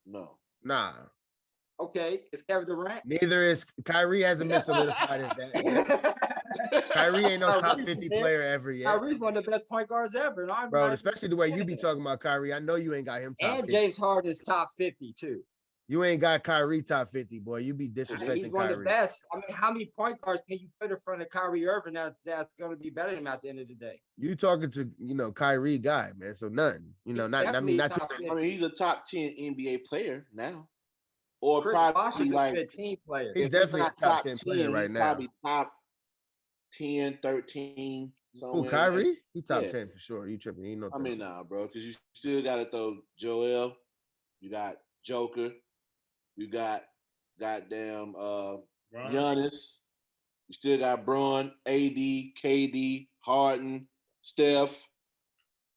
No. Nah. Okay, it's Kevin Durant. Neither is Kyrie. Hasn't been solidified as that. Kyrie ain't no top 50 player ever yet. Kyrie's one of the best point guards ever. Bro, especially the way you be talking about Kyrie. I know you ain't got him top 50. And James Harden is top 50 too. You ain't got Kyrie top 50, boy. You be And he's disrespecting one of the Kyrie. best. I mean, how many point guards can you put in front of Kyrie Irving that's going to be better than him at the end of the day? You talking to Kyrie guy, man. So nothing. He's Not I mean definitely not too top many. I mean, he's a top 10 NBA player now. Or Chris Bosh probably is a like good team player. He's if definitely a not top 10 player he's right now. probably top 10, 13. Who, Somewhere in Kyrie? He top Yeah. 10 for sure. You tripping. He no there. I mean, 13. nah, bro, because you still got to throw Joel. You got Joker. You got goddamn Giannis. You still got Braun, AD, KD, Harden, Steph,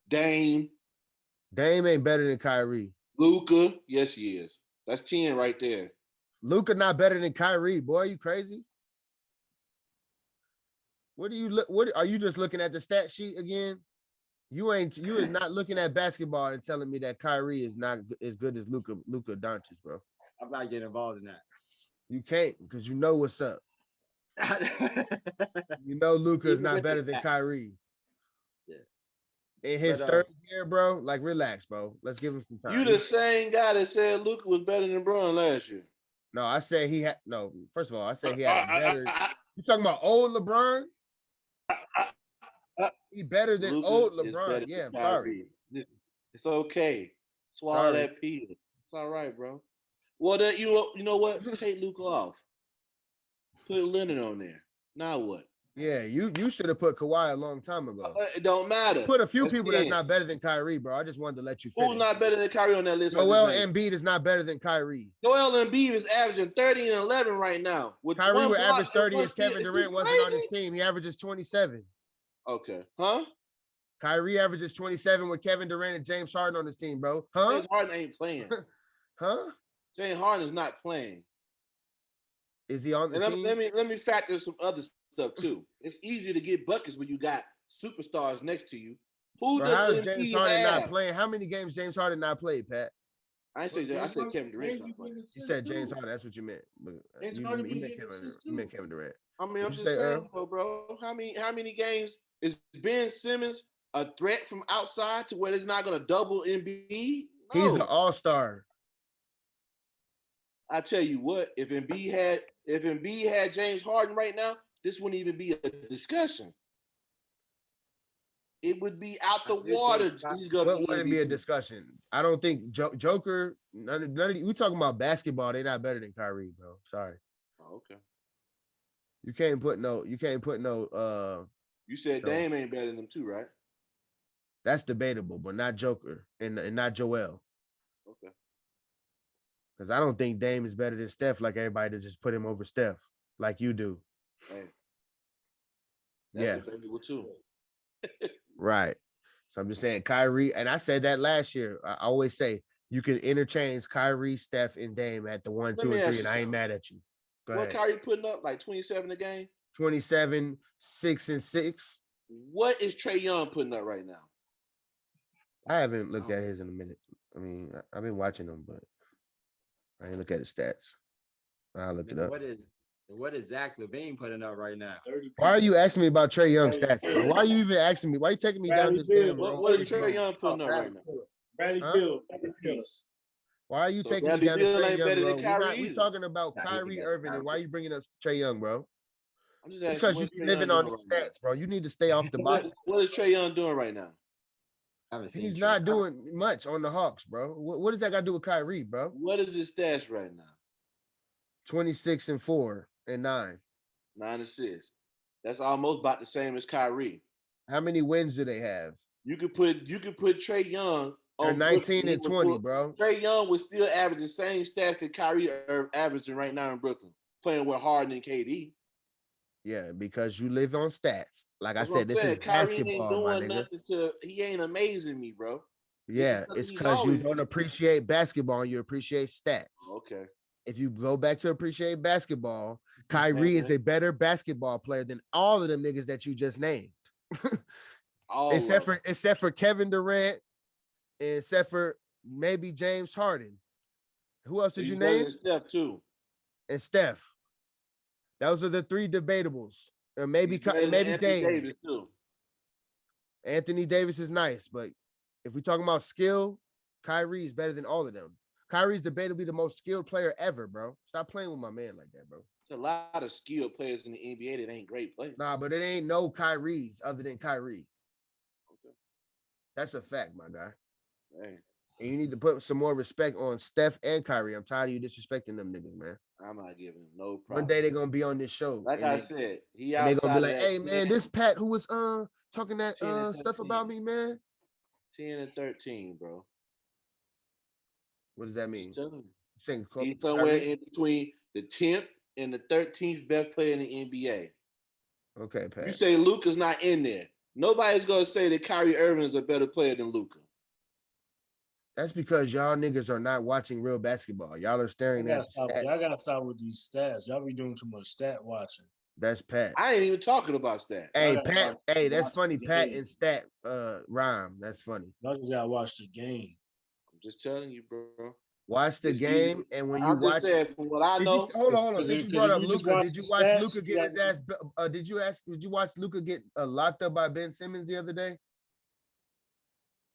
Dame, Dame ain't better than Kyrie. Luka. Yes, he is. That's 10 right there. Luka not better than Kyrie, boy. You crazy? What do you look? What are you just looking at the stat sheet again? You is not looking at basketball and telling me that Kyrie is not as good as Luka Doncic, bro. I'm not getting involved in that. You can't because you know what's up. You know Luka is Even not with better the than stat. Kyrie. Yeah. In his But, third year, bro, like relax, bro. Let's give him some time. You the same guy that said Luka was better than Braun last year. No, I said he had no. First of all, I said he had a better. You talking about old LeBron? He better than Luka old is LeBron. better Yeah, than I'm sorry. Kyrie. It's okay. Swallow Sorry. that pill. It's all right, bro. Well, that you know what? Take Luka off. Put Leonard on there. Now what? Yeah, you should have put Kawhi a long time ago. It don't matter. Put a few That's people that's 10. not better than Kyrie, bro. I just wanted to let you finish. Who's not better than Kyrie on that list? Joel Embiid is not better than Kyrie. Joel Embiid is averaging 30 and 11 right now. With Kyrie one would block average and 30 one if Kevin steal. Durant You wasn't on crazy? his team. He averages 27. Okay. Huh? Kyrie averages 27 with Kevin Durant and James Harden on his team, bro. Huh? James Harden ain't playing. Huh? James Harden is not playing. Is he on the And team? let me factor some other stuff too. It's easier to get buckets when you got superstars next to you. Who Bro, how does is James Embiid Harden have? not playing? How many games James Harden not played, Pat? I said Kevin Durant's not playing. You said James Harden. That's what you meant. But James you Harden meant be Kevin, assists you too. meant Kevin Durant. I mean, I'm What'd you just say, saying, Earl? though, bro. How many games is Ben Simmons a threat from outside to where it's not going to double Embiid? No. He's an all-star. I tell you what, if Embiid had James Harden right now, this wouldn't even be a discussion. It would be out the water. He's gonna What be wouldn't be a MVP. discussion? I don't think Joker. None of we talking about basketball. They're not better than Kyrie, bro. Sorry. Oh, okay. You can't put no. You You said No. Dame ain't better than them too, right? That's debatable, but not Joker and not Joel. Okay. Because I don't think Dame is better than Steph. Like everybody to just put him over Steph, like you do. Hey, that's Yeah. debatable too. Right. So I'm just saying Kyrie, and I said that last year. I always say you can interchange Kyrie, Steph, and Dame at the 1, Let 2, me and ask 3, you and I ain't something. mad at you. Go What ahead. Kyrie putting up like 27 a game? 27, 6, and 6. What is Trae Young putting up right now? I haven't looked at his in a minute. I mean, I've been watching them, but I ain't look at his stats. I'll look it up. What is Zach LaVine putting up right now? Why are you asking me about Trae Young stats, bro? Why are you even asking me? Why are you taking me down Bradley this Beal. damn road? What is Trae Young putting up right now? Bradley Huh? Beal. Why are you So taking Bradley me down to Beal Trae ain't Young, better bro? than Kyrie We either. talking about Nah, he Kyrie ain't better Irving, than and why Kyrie. you bringing up Trae Young, bro? I'm just It's asking because you what be Trae living Young on doing these right stats, bro. You need to stay off the now. box. What is Trae Young doing right now? I haven't seen He's Trae. not doing much on the Hawks, bro. What does that got to do with Kyrie, bro? What is his stats right now? 26 and 4 and 9. 9 assists. That's almost about the same as Kyrie. How many wins do they have? You could put Trae Young They're on 19 Brooklyn. and 20, bro. Trae Young would still average the same stats that Kyrie are averaging right now in Brooklyn, playing with Harden and KD. Yeah, because you live on stats. Like That's I what said, I'm this saying. is Kyrie ain't basketball, my doing nigga. nothing he ain't amazing me, bro. Yeah, it's because you don't appreciate basketball and you appreciate stats. Okay. If you go back to appreciate basketball, Kyrie is a better basketball player than all of them niggas that you just named. Except for Kevin Durant, and except for maybe James Harden. Who else did you name? Steph too. And Steph. Those are the three debatables. Or maybe Dame. Davis too. Anthony Davis is nice, but if we're talking about skill, Kyrie is better than all of them. Kyrie's debatably the most skilled player ever, bro. Stop playing with my man like that, bro. There's a lot of skilled players in the NBA that ain't great players. Nah, but it ain't no Kyrie's other than Kyrie. Okay. That's a fact, my guy. Hey, And you need to put some more respect on Steph and Kyrie. I'm tired of you disrespecting them niggas, man. I'm not giving him no problem. One day they're gonna be on this show. Like I said, he and they're gonna outside be of like, that hey man, 10, this Pat who was talking that 10 and stuff 13. about me, man. 10 and 13, bro. What does that mean? Just telling you. Saying He's somewhere Kyrie? in between the 10th and the 13th best player in the NBA. Okay, Pat. You say Luka's not in there. Nobody's gonna say that Kyrie Irving is a better player than Luka. That's because y'all niggas are not watching real basketball. Y'all are staring at Y'all stats. gotta stop with these stats. Y'all be doing too much stat watching. That's Pat. I ain't even talking about stats. Hey, Y'all gotta Pat. Hey, that's watch funny. the Pat game. and stat rhyme. That's funny. Y'all just gotta watch the game. I'm just telling you, bro. Watch the It's game, easy. and when you I'm watch just saying, from what I Did know, you, hold on. Because Since if- you brought because up if you just Luca, watch did you the watch stats, Luca you get his gotta- ass? Did you watch Luca get locked up by Ben Simmons the other day?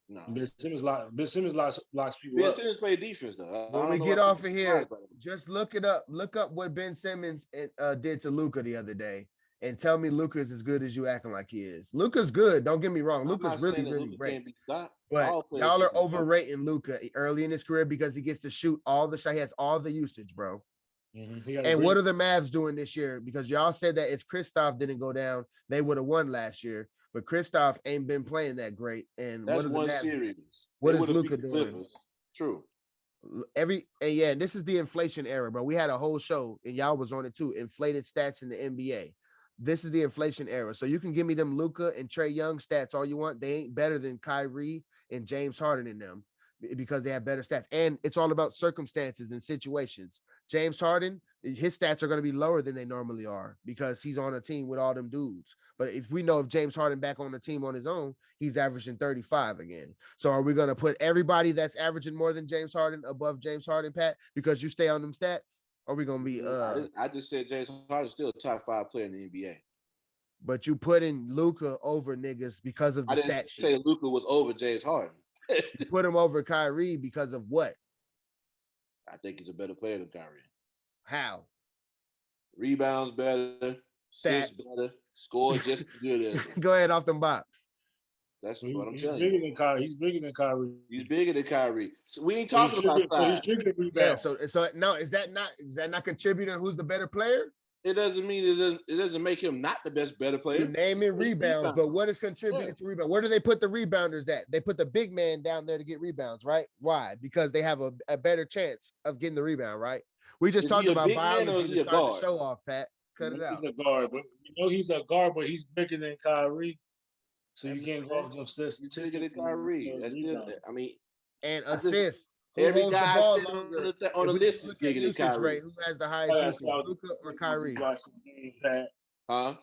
no. Ben Simmons locks people Ben up. Simmons play defense though. I When don't we know get why off people of surprised here, by that. just look it up. Look up what Ben Simmons did to Luca the other day, and tell me Luca's as good as you acting like he is. Luca's good. Don't get me wrong. I'm Luca's not really, saying that really Luka great. can't be stopped. But All players y'all are can be stopped. overrating Luca early in his career because he gets to shoot all the shot. He has all the usage, bro. He got a And what great- are the Mavs doing this year? Because y'all said that if Kristaps didn't go down, they would have won last year. But Kristaps ain't been playing that great. And That's what are the one Mavs? series. What They is would've Luka beat the doing? Clippers. True. And this is the inflation era, bro. We had a whole show, and y'all was on it too. Inflated stats in the NBA. This is the inflation era. So you can give me them Luka and Trey Young stats all you want. They ain't better than Kyrie and James Harden in them because they have better stats. And it's all about circumstances and situations. James Harden, his stats are going to be lower than they normally are because he's on a team with all them dudes. But if we know if James Harden back on the team on his own, he's averaging 35 again. So are we going to put everybody that's averaging more than James Harden above James Harden, Pat, because you stay on them stats? Or are we going to be I just said James Harden's still a top 5 player in the NBA. but you put in Luka over niggas because of the I didn't stat say sheet. Luka was over James Harden. You put him over Kyrie because of what? I think he's a better player than Kyrie. How? Rebounds better, assists better, scores just as good as him. Go ahead off them box. That's He- what I'm he's telling bigger you. than Kyrie. He's bigger than Kyrie. He's bigger than Kyrie. So we ain't But talking about he size. should get Yeah. rebound. So no, is that not contributing? Who's the better player? It doesn't mean it doesn't make him not the better player. You name it rebounds, but what is contributing Yeah. to rebound? Where do they put the rebounders at? They put the big man down there to get rebounds, right? Why? Because they have a better chance of getting the rebound, right? We just Is talked he a about big man or biology is to he a start the guard? show off, Pat. Cut it out. He's a guard, but he's a guard, but he's bigger than Kyrie. So you can't go off them He's bigger statistics. than Kyrie. That's still. I mean, And I just- assists. Who every holds the guy ball sitting on longer? on the If we list is look at bigger than usage Kyrie. rate, who has the highest usage, Luka or Kyrie? Huh?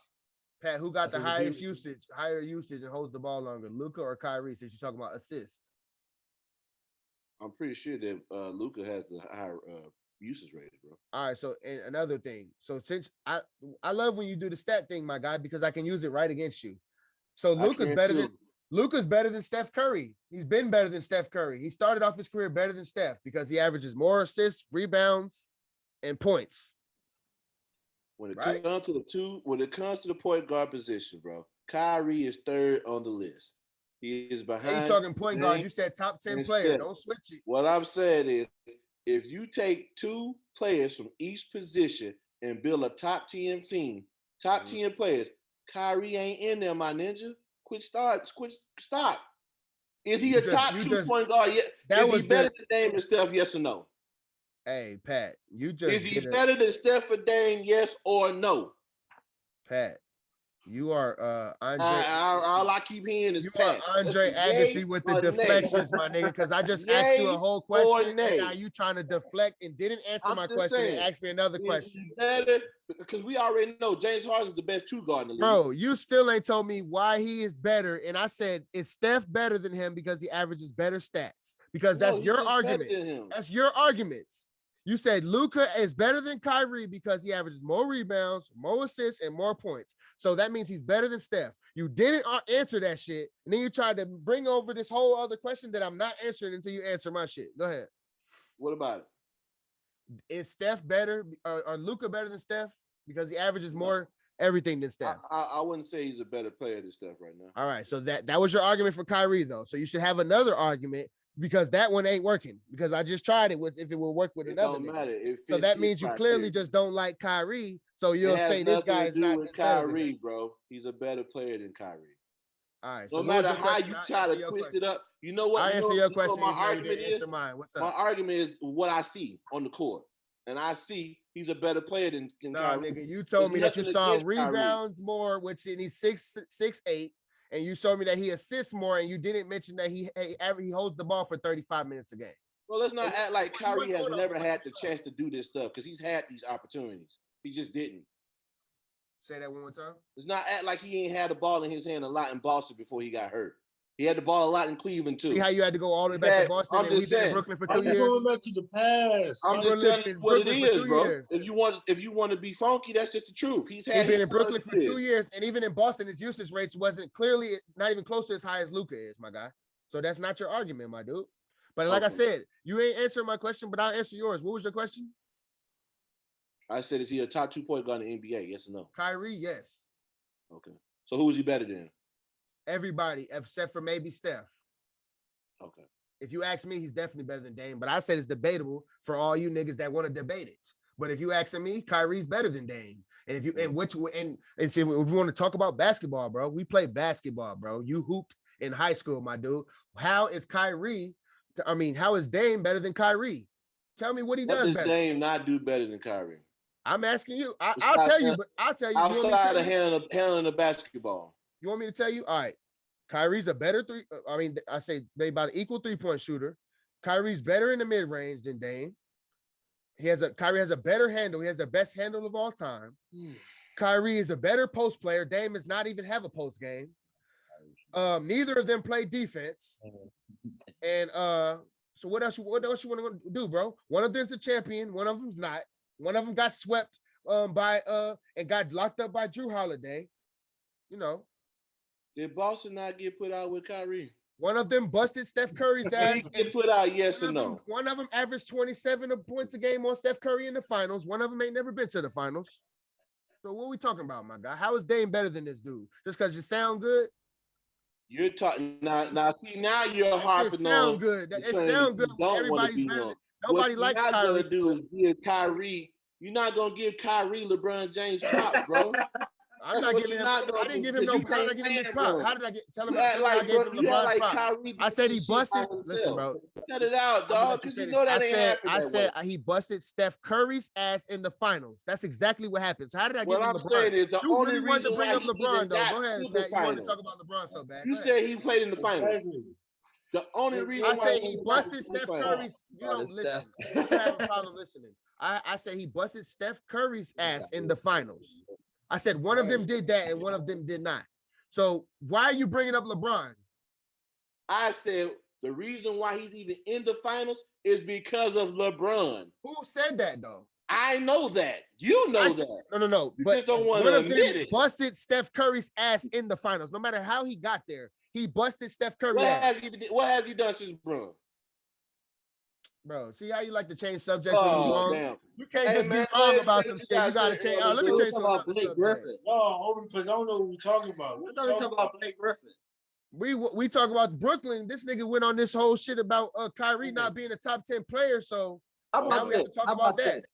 Pat, who got I the said, if highest you- higher usage and holds the ball longer, Luka or Kyrie? Since you're talking about assists, I'm pretty sure that Luka has the higher usage rate, bro. all right. So, and another thing. So, since I love when you do the stat thing, my guy, because I can use it right against you. So I Luka's can better too. than Luka's better than Steph Curry. He's been better than Steph Curry. He started off his career better than Steph because he averages more assists, rebounds, and points. When it Right. comes to the point guard position, bro, Kyrie is third on the list. He is Now behind. you talking point guard? Dame You said top 10 and player. Steph. Don't switch it. What I'm saying is, if you take 2 players from each position and build a top 10 team, top 10 players, Kyrie ain't in there, my ninja. Stop. Is he You a just- top you 2 just- point guard yet? that Is was he better the- than Dame and Steph? Yes or no? Hey, Pat, you just Is he did a- better than Steph or Dame? Yes or no? Pat, you are Andre. All I keep hearing is You Pat. are Andre That's a Agassi yay with the or nay. deflections, my nigga, because I just asked you Yay a whole or question, and nay? now you trying to deflect and didn't answer I'm my just question saying, and ask me another Is question. he better? Because we already know James Harden's the best 2 guard in the league. Bro, you still ain't told me why he is better. And I said, is Steph better than him because he averages better stats? Because No, that's he's your just better argument. than him. That's your arguments. You said Luka is better than Kyrie because he averages more rebounds, more assists, and more points. So that means he's better than Steph. You didn't answer that shit. And then you tried to bring over this whole other question that I'm not answering until you answer my shit. Go ahead. What about it? Is Steph better or Luka better than Steph? Because he averages more everything than Steph. I wouldn't say he's a better player than Steph right now. All right, so that was your argument for Kyrie, though. So you should have another argument because that one ain't working. Because I just tried it with if it will work with another. Don't matter. So that means you clearly just don't like Kyrie. So you'll say this guy is not with Kyrie, bro. He's a better player than Kyrie. All right. No matter how you try to twist it up, you know what? I answer your question. My argument is What's up? my argument is what I see on the court, and I see he's a better player than Kyrie. Nigga, you told me that you saw rebounds more, which he's 6'8", and you showed me that he assists more, and you didn't mention that he holds the ball for 35 minutes a game. Well, let's not act like Kyrie has never had the chance to do this stuff because he's had these opportunities. He just didn't. Say that one more time. Let's not act like he ain't had the ball in his hand a lot in Boston before he got hurt. He had the ball a lot in Cleveland too. See how you had to go all the way back to Boston and we've been in Brooklyn for 2 years. Going back to the past. I'm just telling you what it is, bro. If you want to be funky, that's just the truth. He's been in Brooklyn for 2 years, and even in Boston, his usage rates wasn't clearly not even close to as high as Luka is, my guy. So that's not your argument, my dude. But like I said, you ain't answering my question, but I'll answer yours. What was your question? I said, is he a top 2 point guard in the NBA? Yes or no? Kyrie, yes. Okay. So who is he better than? Everybody, except for maybe Steph. Okay. If you ask me, he's definitely better than Dame. But I said it's debatable for all you niggas that want to debate it. But if you asking me, Kyrie's better than Dame. And if you and see, if we want to talk about basketball, bro, we play basketball, bro. You hooped in high school, my dude. How is how is Dame better than Kyrie? Tell me what he does better. What does Dame not do better than Kyrie? I'm asking you. I'll tell you, but I'll tell you. Outside of handling the basketball. You want me to tell you? All right. Kyrie's a better I say they about an equal 3-point shooter. Kyrie's better in the mid-range than Dame. Kyrie has a better handle. He has the best handle of all time. Kyrie is a better post player. Dame does not even have a post game. Neither of them play defense. And so what else you want to do, bro? One of them's the champion, one of them's not. One of them got swept by and got locked up by Drew Holiday. You know. Did Boston not get put out with Kyrie? One of them busted Steph Curry's ass. Did he get put out, yes or no? One of them averaged 27 points a game on Steph Curry in the finals. One of them ain't never been to the finals. So what are we talking about, my guy? How is Dame better than this dude? Just because you sound good? You're talking now. See, now you're harping on. Sound good. It sound good. Everybody's better. Nobody likes Kyrie. What you're not gonna do is give Kyrie. You're not gonna give Kyrie LeBron James props, bro. I'm not giving him. I didn't give him no props. I didn't give him his props. How did I tell him I gave him LeBron's props? I said he busted. Listen, bro. Cut it out, dog. Because you know that ain't happening. I said he busted Steph Curry's ass in the finals. That's exactly what happened. So how did I give him LeBron? What I'm saying is the only reason to bring why up LeBron, though. Go ahead, Matt. You want to finals. talk about LeBron so bad? You said he played in the finals. The only reason I say he busted Steph Curry's. You don't listen. You have a problem listening. I said he busted Steph Curry's ass in the finals. I said one of them did that and one of them did not. So why are you bringing up LeBron? I said the reason why he's even in the finals is because of LeBron. Who said that though? I know that. You know that. No. You but just don't want one to of them admit it. busted Steph Curry's ass in the finals. No matter how he got there, he busted Steph Curry's ass. What has he done since LeBron? Bro, see how you like to change subjects when you're wrong? Damn. You can't just be wrong about some shit. You gotta change. Let me change about Blake Griffin. No, because I don't know what we're talking about. I thought we talking about Blake Griffin. We talk about Brooklyn. This nigga went on this whole shit about Kyrie not being a top 10 player. So how about we have to talk about that.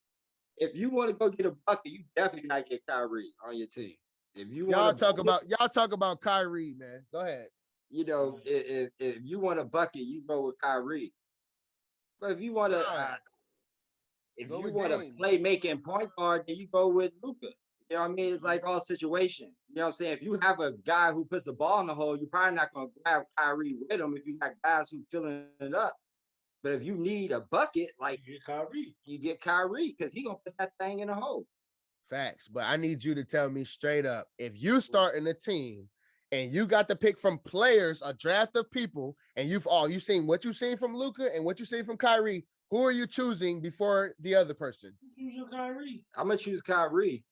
If you want to go get a bucket, you definitely gotta get Kyrie on your team. If you y'all talk about Kyrie, man. Go ahead. You know, if you want a bucket, you go with Kyrie. But if you want to, play making point guard, then you go with Luka. You know what I mean? It's like all situation. You know what I'm saying? If you have a guy who puts the ball in the hole, you're probably not going to grab Kyrie with him if you got guys who filling it up. But if you need a bucket, like you get Kyrie because he gonna put that thing in the hole. Facts. But I need you to tell me straight up, if you start in a team and you got to pick from players, a draft of people, and you've seen what you've seen from Luka and what you've seen from Kyrie, who are you choosing before the other person? Kyrie. I'm gonna choose Kyrie.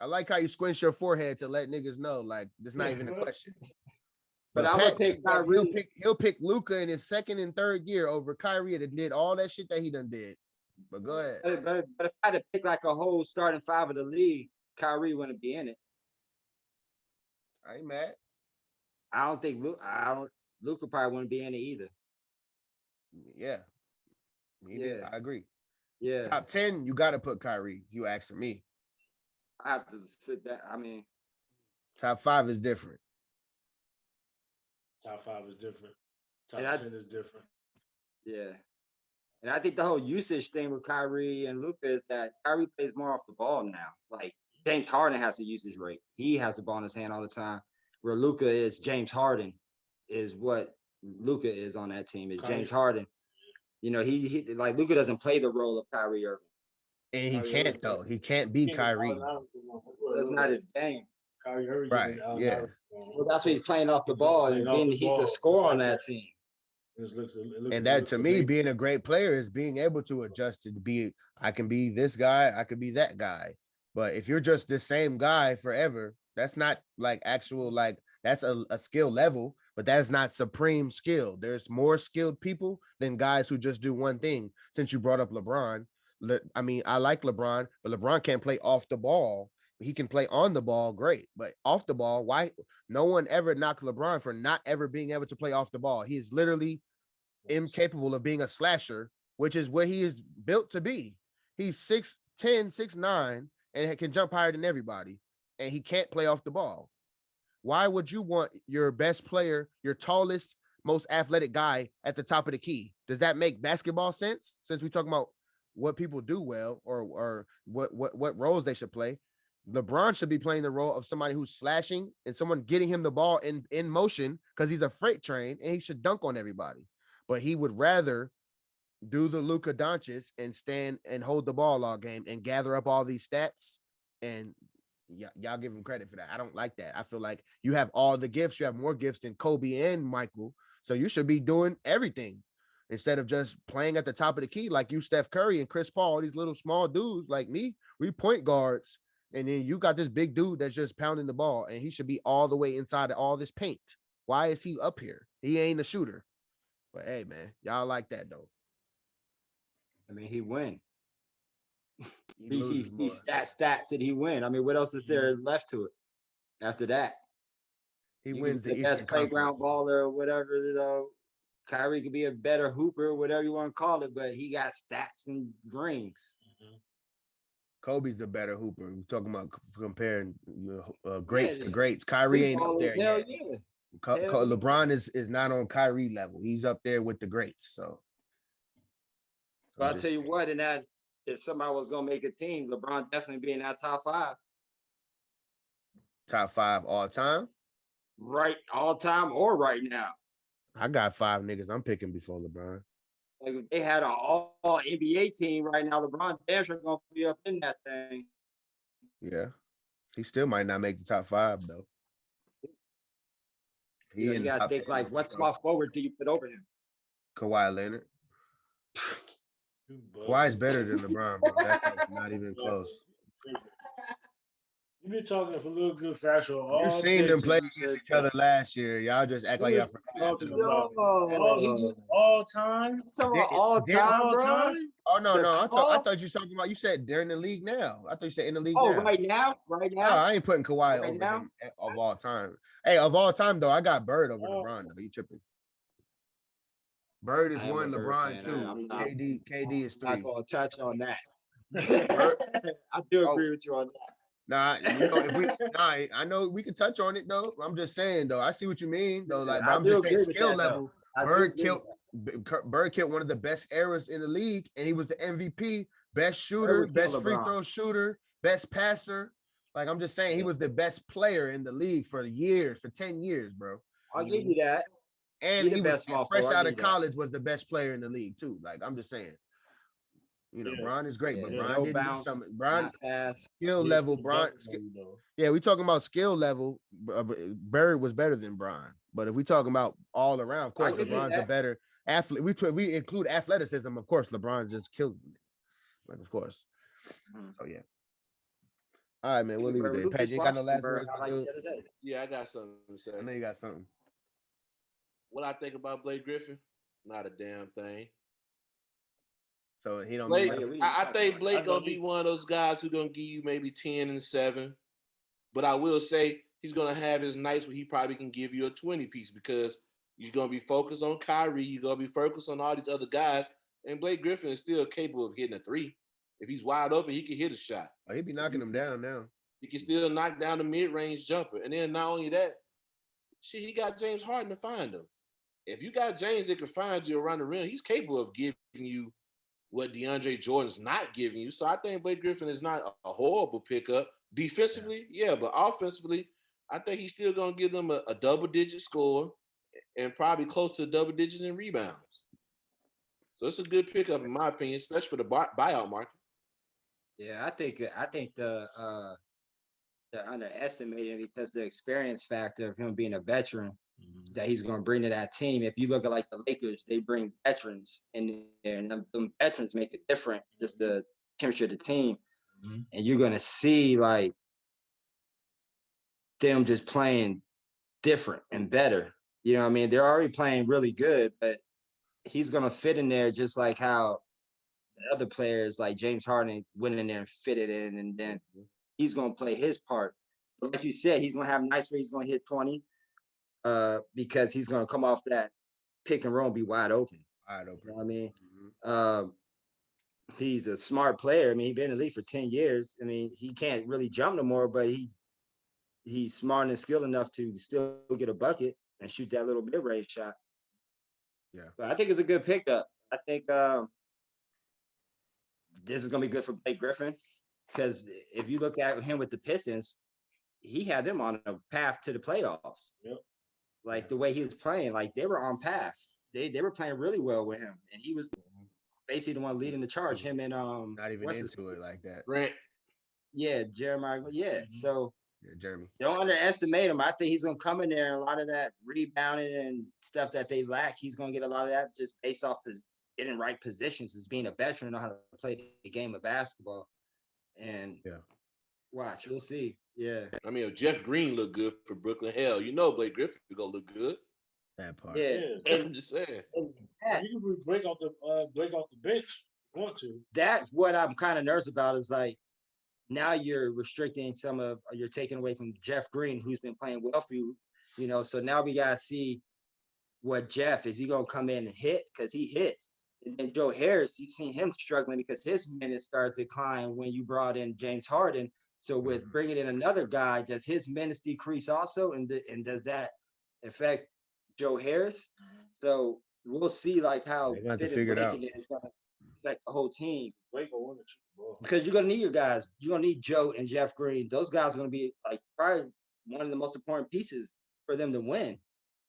I like how you squinch your forehead to let niggas know, like, there's not even a question. But But I would Pat, pick but he'll Kyrie. pick Luca in his second and third year over Kyrie that did all that shit that he done did. But go ahead. But if I had to pick like a whole starting five of the league, Kyrie wouldn't be in it. I ain't mad. I don't think Luca probably wouldn't be in it either. Yeah. Yeah. I agree. Yeah. Top 10, you gotta put Kyrie. You asking me. I have to sit that. I mean, Top 5 is different. Top 5 is different. Top And 10 is different. yeah. And I think the whole usage thing with Kyrie and Luka is that Kyrie plays more off the ball now. Like James Harden has the usage rate. He has the ball in his hand all the time. Where Luka is James Harden is what Luka is on that team. Is James Harden. You know, he like Luka doesn't play the role of Kyrie Irving. And he can't though. He can't be Kyrie. That's not his game. Kyrie Irving. Right. Yeah. Well, that's what he's playing off the ball, and then he's a scorer on that team. And that to me, being a great player is being able to adjust to be. I can be this guy. I could be that guy. But if you're just the same guy forever, that's not like actual like that's a skill level, but that's not supreme skill. There's more skilled people than guys who just do one thing. Since you brought up LeBron, I mean, I like LeBron, but LeBron can't play off the ball. He can play on the ball, great, but off the ball, why? No one ever knocked LeBron for not ever being able to play off the ball. He is literally incapable of being a slasher, which is what he is built to be. He's 6'10", 6'9", and can jump higher than everybody, and he can't play off the ball. Why would you want your best player, your tallest, most athletic guy at the top of the key? Does that make basketball sense? Since we're talking about what people do well or what roles they should play, LeBron should be playing the role of somebody who's slashing and someone getting him the ball in motion because he's a freight train and he should dunk on everybody. But he would rather do the Luka Doncic and stand and hold the ball all game and gather up all these stats. And y'all give him credit for that. I don't like that. I feel like you have all the gifts. You have more gifts than Kobe and Michael. So you should be doing everything instead of just playing at the top of the key like you, Steph Curry and Chris Paul, these little small dudes like me. We point guards. And then you got this big dude that's just pounding the ball, and he should be all the way inside of all this paint. Why is he up here? He ain't a shooter. But hey, man, y'all like that though. I mean, he win. He stats and he win. I mean, what else is there left to it after that? He wins the best Eastern playground Conference. baller or whatever. You know, Kyrie could be a better hooper, whatever you want to call it, but he got stats and rings. Kobe's a better hooper. We're talking about comparing greats to greats. Kyrie ain't up there yet. Yeah. LeBron is not on Kyrie level. He's up there with the greats. So, but I'll tell you what, in that, if somebody was gonna make a team, LeBron definitely be in that top 5. Top 5 all time? Right, all time or right now. I got 5 niggas I'm picking before LeBron. Like if they had an all NBA team right now, LeBron damn sure gonna be up in that thing. Yeah. He still might not make the top 5 though. You gotta think like, what small forward do you put over him? Kawhi Leonard. Kawhi's better than LeBron, bro. That's like not even close. You've been talking for a little good factual. You seen them play against each other last year. Y'all just act like y'all forgot. All time? Talking about all time, bro? Oh, no. I thought you were talking about, you said they're in the league now. I thought you said in the league now. Oh, right now? No, I ain't putting Kawhi over him of all time. Hey, of all time, though, I got Bird over LeBron, though. You tripping. Bird is 1, LeBron 2. KD is 3. I'm not going to touch on that. I do agree with you on that. Nah, I know we can touch on it though. I'm just saying though. I see what you mean though. Like, I'm just saying skill level. Bird killed one of the best eras in the league, and he was the MVP, best shooter, best free throw shooter, best passer. Like, I'm just saying he was the best player in the league for years, for 10 years, bro. I'll give you that. And he was fresh out of college, was the best player in the league too. Like, I'm just saying. You know, Bron is great, but Bron didn't do something. Bron skill level, yeah, we talking about skill level. Bird was better than Bron, but if we talking about all around, of course, LeBron's a better athlete. We include athleticism, of course. LeBron just kills them, like, of course. So yeah. All right, man. We'll leave it there. Pat, you got no last words? Yeah, I got something to say. I know you got something. what I think about Blake Griffin? Not a damn thing. So he don't Blake, mean I think Blake I gonna know be he- one of those guys who gonna give you maybe 10 and 7. But I will say he's gonna have his nights where he probably can give you a 20 piece because you're gonna be focused on Kyrie, you're gonna be focused on all these other guys, and Blake Griffin is still capable of hitting a 3. If he's wide open, he can hit a shot. he be knocking him down now. He can still knock down the mid-range jumper. And then not only that, shit, he got James Harden to find him. If you got James that can find you around the rim, he's capable of giving you what DeAndre Jordan's not giving you. So I think Blake Griffin is not a horrible pickup. Defensively, yeah, but offensively, I think he's still going to give them a double-digit score and probably close to double digits in rebounds. So it's a good pickup in my opinion, especially for the buyout market. Yeah, I think they're underestimating because the experience factor of him being a veteran that he's going to bring to that team. If you look at like the Lakers, they bring veterans in there, and them veterans make it different, just the chemistry of the team. And you're going to see like them just playing different and better. You know what I mean? They're already playing really good, but he's going to fit in there just like how the other players like James Harden went in there and fitted in, and then he's going to play his part. But like you said, he's going to have nights where he's going to hit 20 because he's going to come off that pick and roll and be wide open. Wide open. You know what I mean? He's a smart player. I mean, he's been in the league for 10 years. I mean, he can't really jump no more, but he's smart and skilled enough to still get a bucket and shoot that little mid-range shot. Yeah. But I think it's a good pickup. I think this is going to be good for Blake Griffin because if you look at him with the Pistons, he had them on a path to the playoffs. Yep. Like the way he was playing, like they were on path. They were playing really well with him, and he was basically the one leading the charge. Him and not even into it like that. Grant. Yeah, Jeremiah. Yeah. So Jeremy. don't underestimate him. I think he's gonna come in there and a lot of that rebounding and stuff that they lack. He's gonna get a lot of that just based off his getting right positions as being a veteran, know how to play the game of basketball. And watch, you'll see. Yeah. I mean, if Jeff Green looked good for Brooklyn, hell, you know Blake Griffin is gonna look good. That part. Yeah. I'm just saying. You can break off the bench if you want to. That's what I'm kind of nervous about is like now you're restricting you're taking away from Jeff Green, who's been playing well for you, you know. So now we gotta see what Jeff is he gonna come in and hit because he hits. And then Joe Harris, you've seen him struggling because his minutes started to decline when you brought in James Harden. So with bringing in another guy, does his minutes decrease also? And does that affect Joe Harris? So we'll see like how they got to figure it out. Is going to affect the whole team. Because you're going to need your guys. You're going to need Joe and Jeff Green. Those guys are going to be like probably one of the most important pieces for them to win.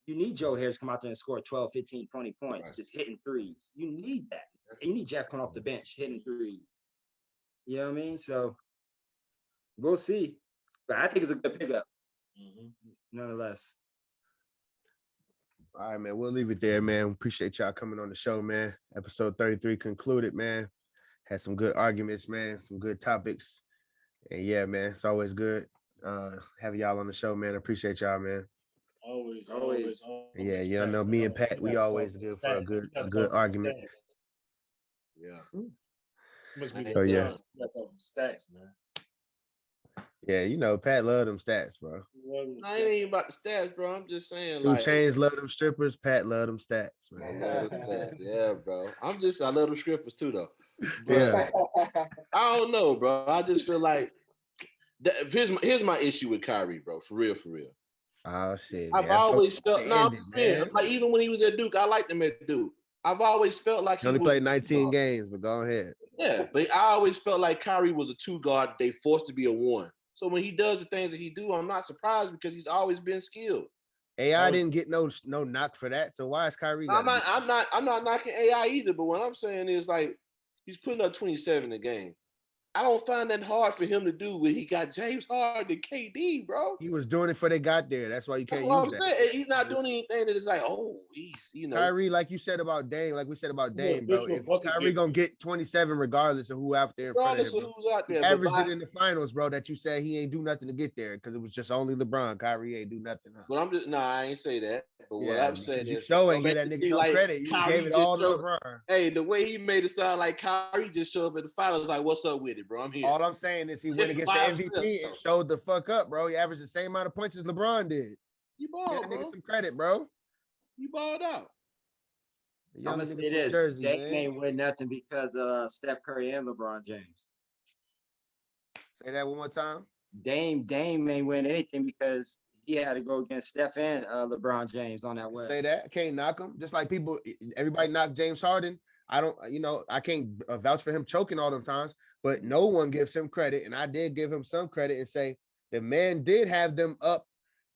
You need Joe Harris to come out there and score 12, 15, 20 points, just hitting threes. You need that. You need Jeff coming off the bench, hitting threes. You know what I mean? So we'll see. But I think it's a good pickup, nonetheless. All right, man. We'll leave it there, man. Appreciate y'all coming on the show, man. Episode 33 concluded, man. Had some good arguments, man. Some good topics. And yeah, man, it's always good having y'all on the show, man. Appreciate y'all, man. Always. Yeah, you don't know me and Pat, we always good for a good argument. Yeah. Must be So yeah. Stats, man. Yeah, you know, Pat love them stats, bro. I ain't even about the stats, bro. I'm just saying, 2 like, Chainz love them strippers. Pat love them stats, I man. love the stats. Yeah, bro. I love them strippers too, though. But Yeah. I don't know, bro. I just feel like here's my issue with Kyrie, bro. For real. Oh shit. I've man. always felt man. like even when he was at Duke, I liked him at Duke. I've always felt like He only played 19 games, but go ahead. Yeah, but I always felt like Kyrie was a 2 guard. They forced to be a 1. So when he does the things that he do, I'm not surprised because he's always been skilled. AI didn't get no knock for that. So why is Kyrie? I'm not knocking AI either. But what I'm saying is like he's putting up 27 a game. I don't find that hard for him to do when he got James Harden and KD, bro. He was doing it before they got there. That's why you That's can't what use I'm that. saying. He's not doing anything that is like, oh, he's, you know. Kyrie, like you said about Dame, like we said about Dame, bro. virtual If bucket Kyrie getter. gonna get 27 regardless of who out there in front of Regardless him, of bro. who's out He there, but averaged by, it in the finals, bro. That you said he ain't do nothing to get there because it was just only LeBron. Kyrie ain't do nothing. Huh? but I'm just, no, I ain't say that. But what Yeah, I'm saying you is, show don't ain't give make that it nigga seem no like credit. You Kyrie gave it just all to showed. LeBron. Hey, the way he made it sound like Kyrie just showed up at the finals, like, what's up with it, bro? I'm here. All I'm saying is he went against the By MVP himself. and showed the fuck up, bro. He averaged the same amount of points as LeBron did. You Give balled, that nigga bro. some credit, bro. You balled out. The I'm young gonna nigga say from this: Jersey, Dame man. ain't win nothing because of Steph Curry and LeBron James. Say that one more time. Dame ain't win anything because he had to go against Steph and LeBron James on that West. Say that. I can't knock him. Just like people, everybody knocked James Harden. I don't, I can't vouch for him choking all them times, but no one gives him credit. And I did give him some credit and say the man did have them up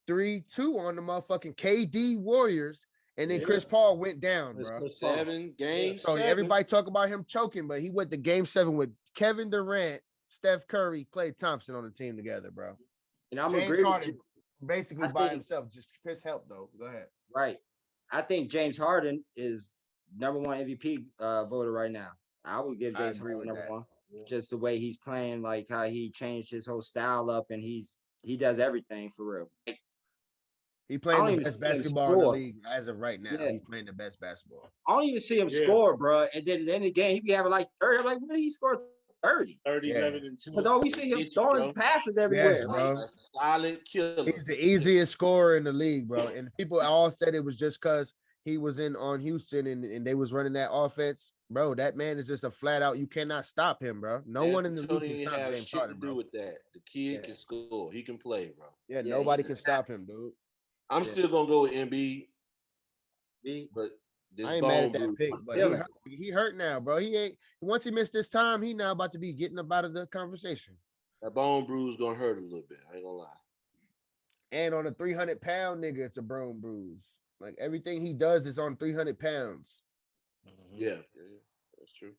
3-2 on the motherfucking KD Warriors. And then Chris Paul went down, bro. Game So 7. everybody talk about him choking, but he went to game 7 with Kevin Durant, Steph Curry, Klay Thompson on the team together, bro. And I'm James agree with Harden you. basically I by think- himself. Just Chris help though. Go ahead. Right. I think James Harden is #1 MVP voter right now. I would give I James agree Harden with number that. one. Just the way he's playing, like how he changed his whole style up, and he does everything for real. He I playing don't the even best see him basketball in the score. league as of right now. Yeah. He's playing the best basketball. I don't even see him score, bro. And then at the end of the game, he be having like 30. I'm like, when did he score 30? 30, Yeah. 11, and 2. Because all we see him throwing passes everywhere. Yes, bro. Solid killer. He's the easiest scorer in the league, bro. And people all said it was just because he was on Houston and they was running that offense. Bro, that man is just a flat out. You cannot stop him, bro. No one in the league can stop have James shit Harden, to do bro. with that. The kid can score. He can play, bro. Yeah, Yeah, nobody he's can a stop him, dude. I'm still gonna go with Embiid, but this I ain't mad at bone that bruise- pick, but he hurt now, bro. He ain't once he missed this time, he now about to be getting up out of the conversation. That bone bruise gonna hurt a little bit. I ain't gonna lie. And on a 300-pound nigga, it's a bone bruise. Like everything he does is on 300 pounds. Yeah, that's true.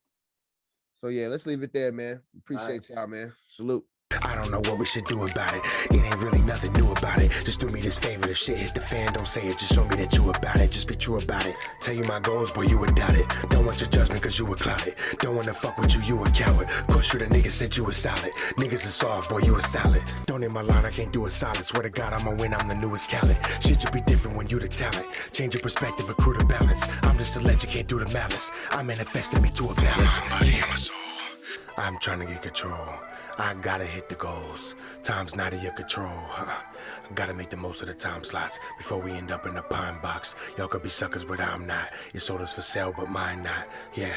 So yeah, let's leave it there, man. Appreciate y'all, man. Salute. I don't know what we should do about it. It ain't really nothing new about it. Just do me this favor. If shit hit the fan, don't say it. Just show me that you about it. Just be true about it. Tell you my goals, boy, you would doubt it. Don't want your judgment, cause you would cloud it. Don't wanna fuck with you, you a coward. Push you, the nigga said you was solid. Niggas is soft, boy, you a solid. Don't in my line, I can't do a solid. Swear to God, I'ma win, I'm the newest Khaled. Shit should be different when you the talent. Change your perspective, accrue the balance. I'm just a legend, can't do the malice. I'm manifesting me to a balance. My body and my soul. I'm trying to get control. I gotta hit the goals. Time's not in your control. I gotta make the most of the time slots before we end up in the pine box. Y'all could be suckers, but I'm not. Your soda's for sale, but mine not. Yeah.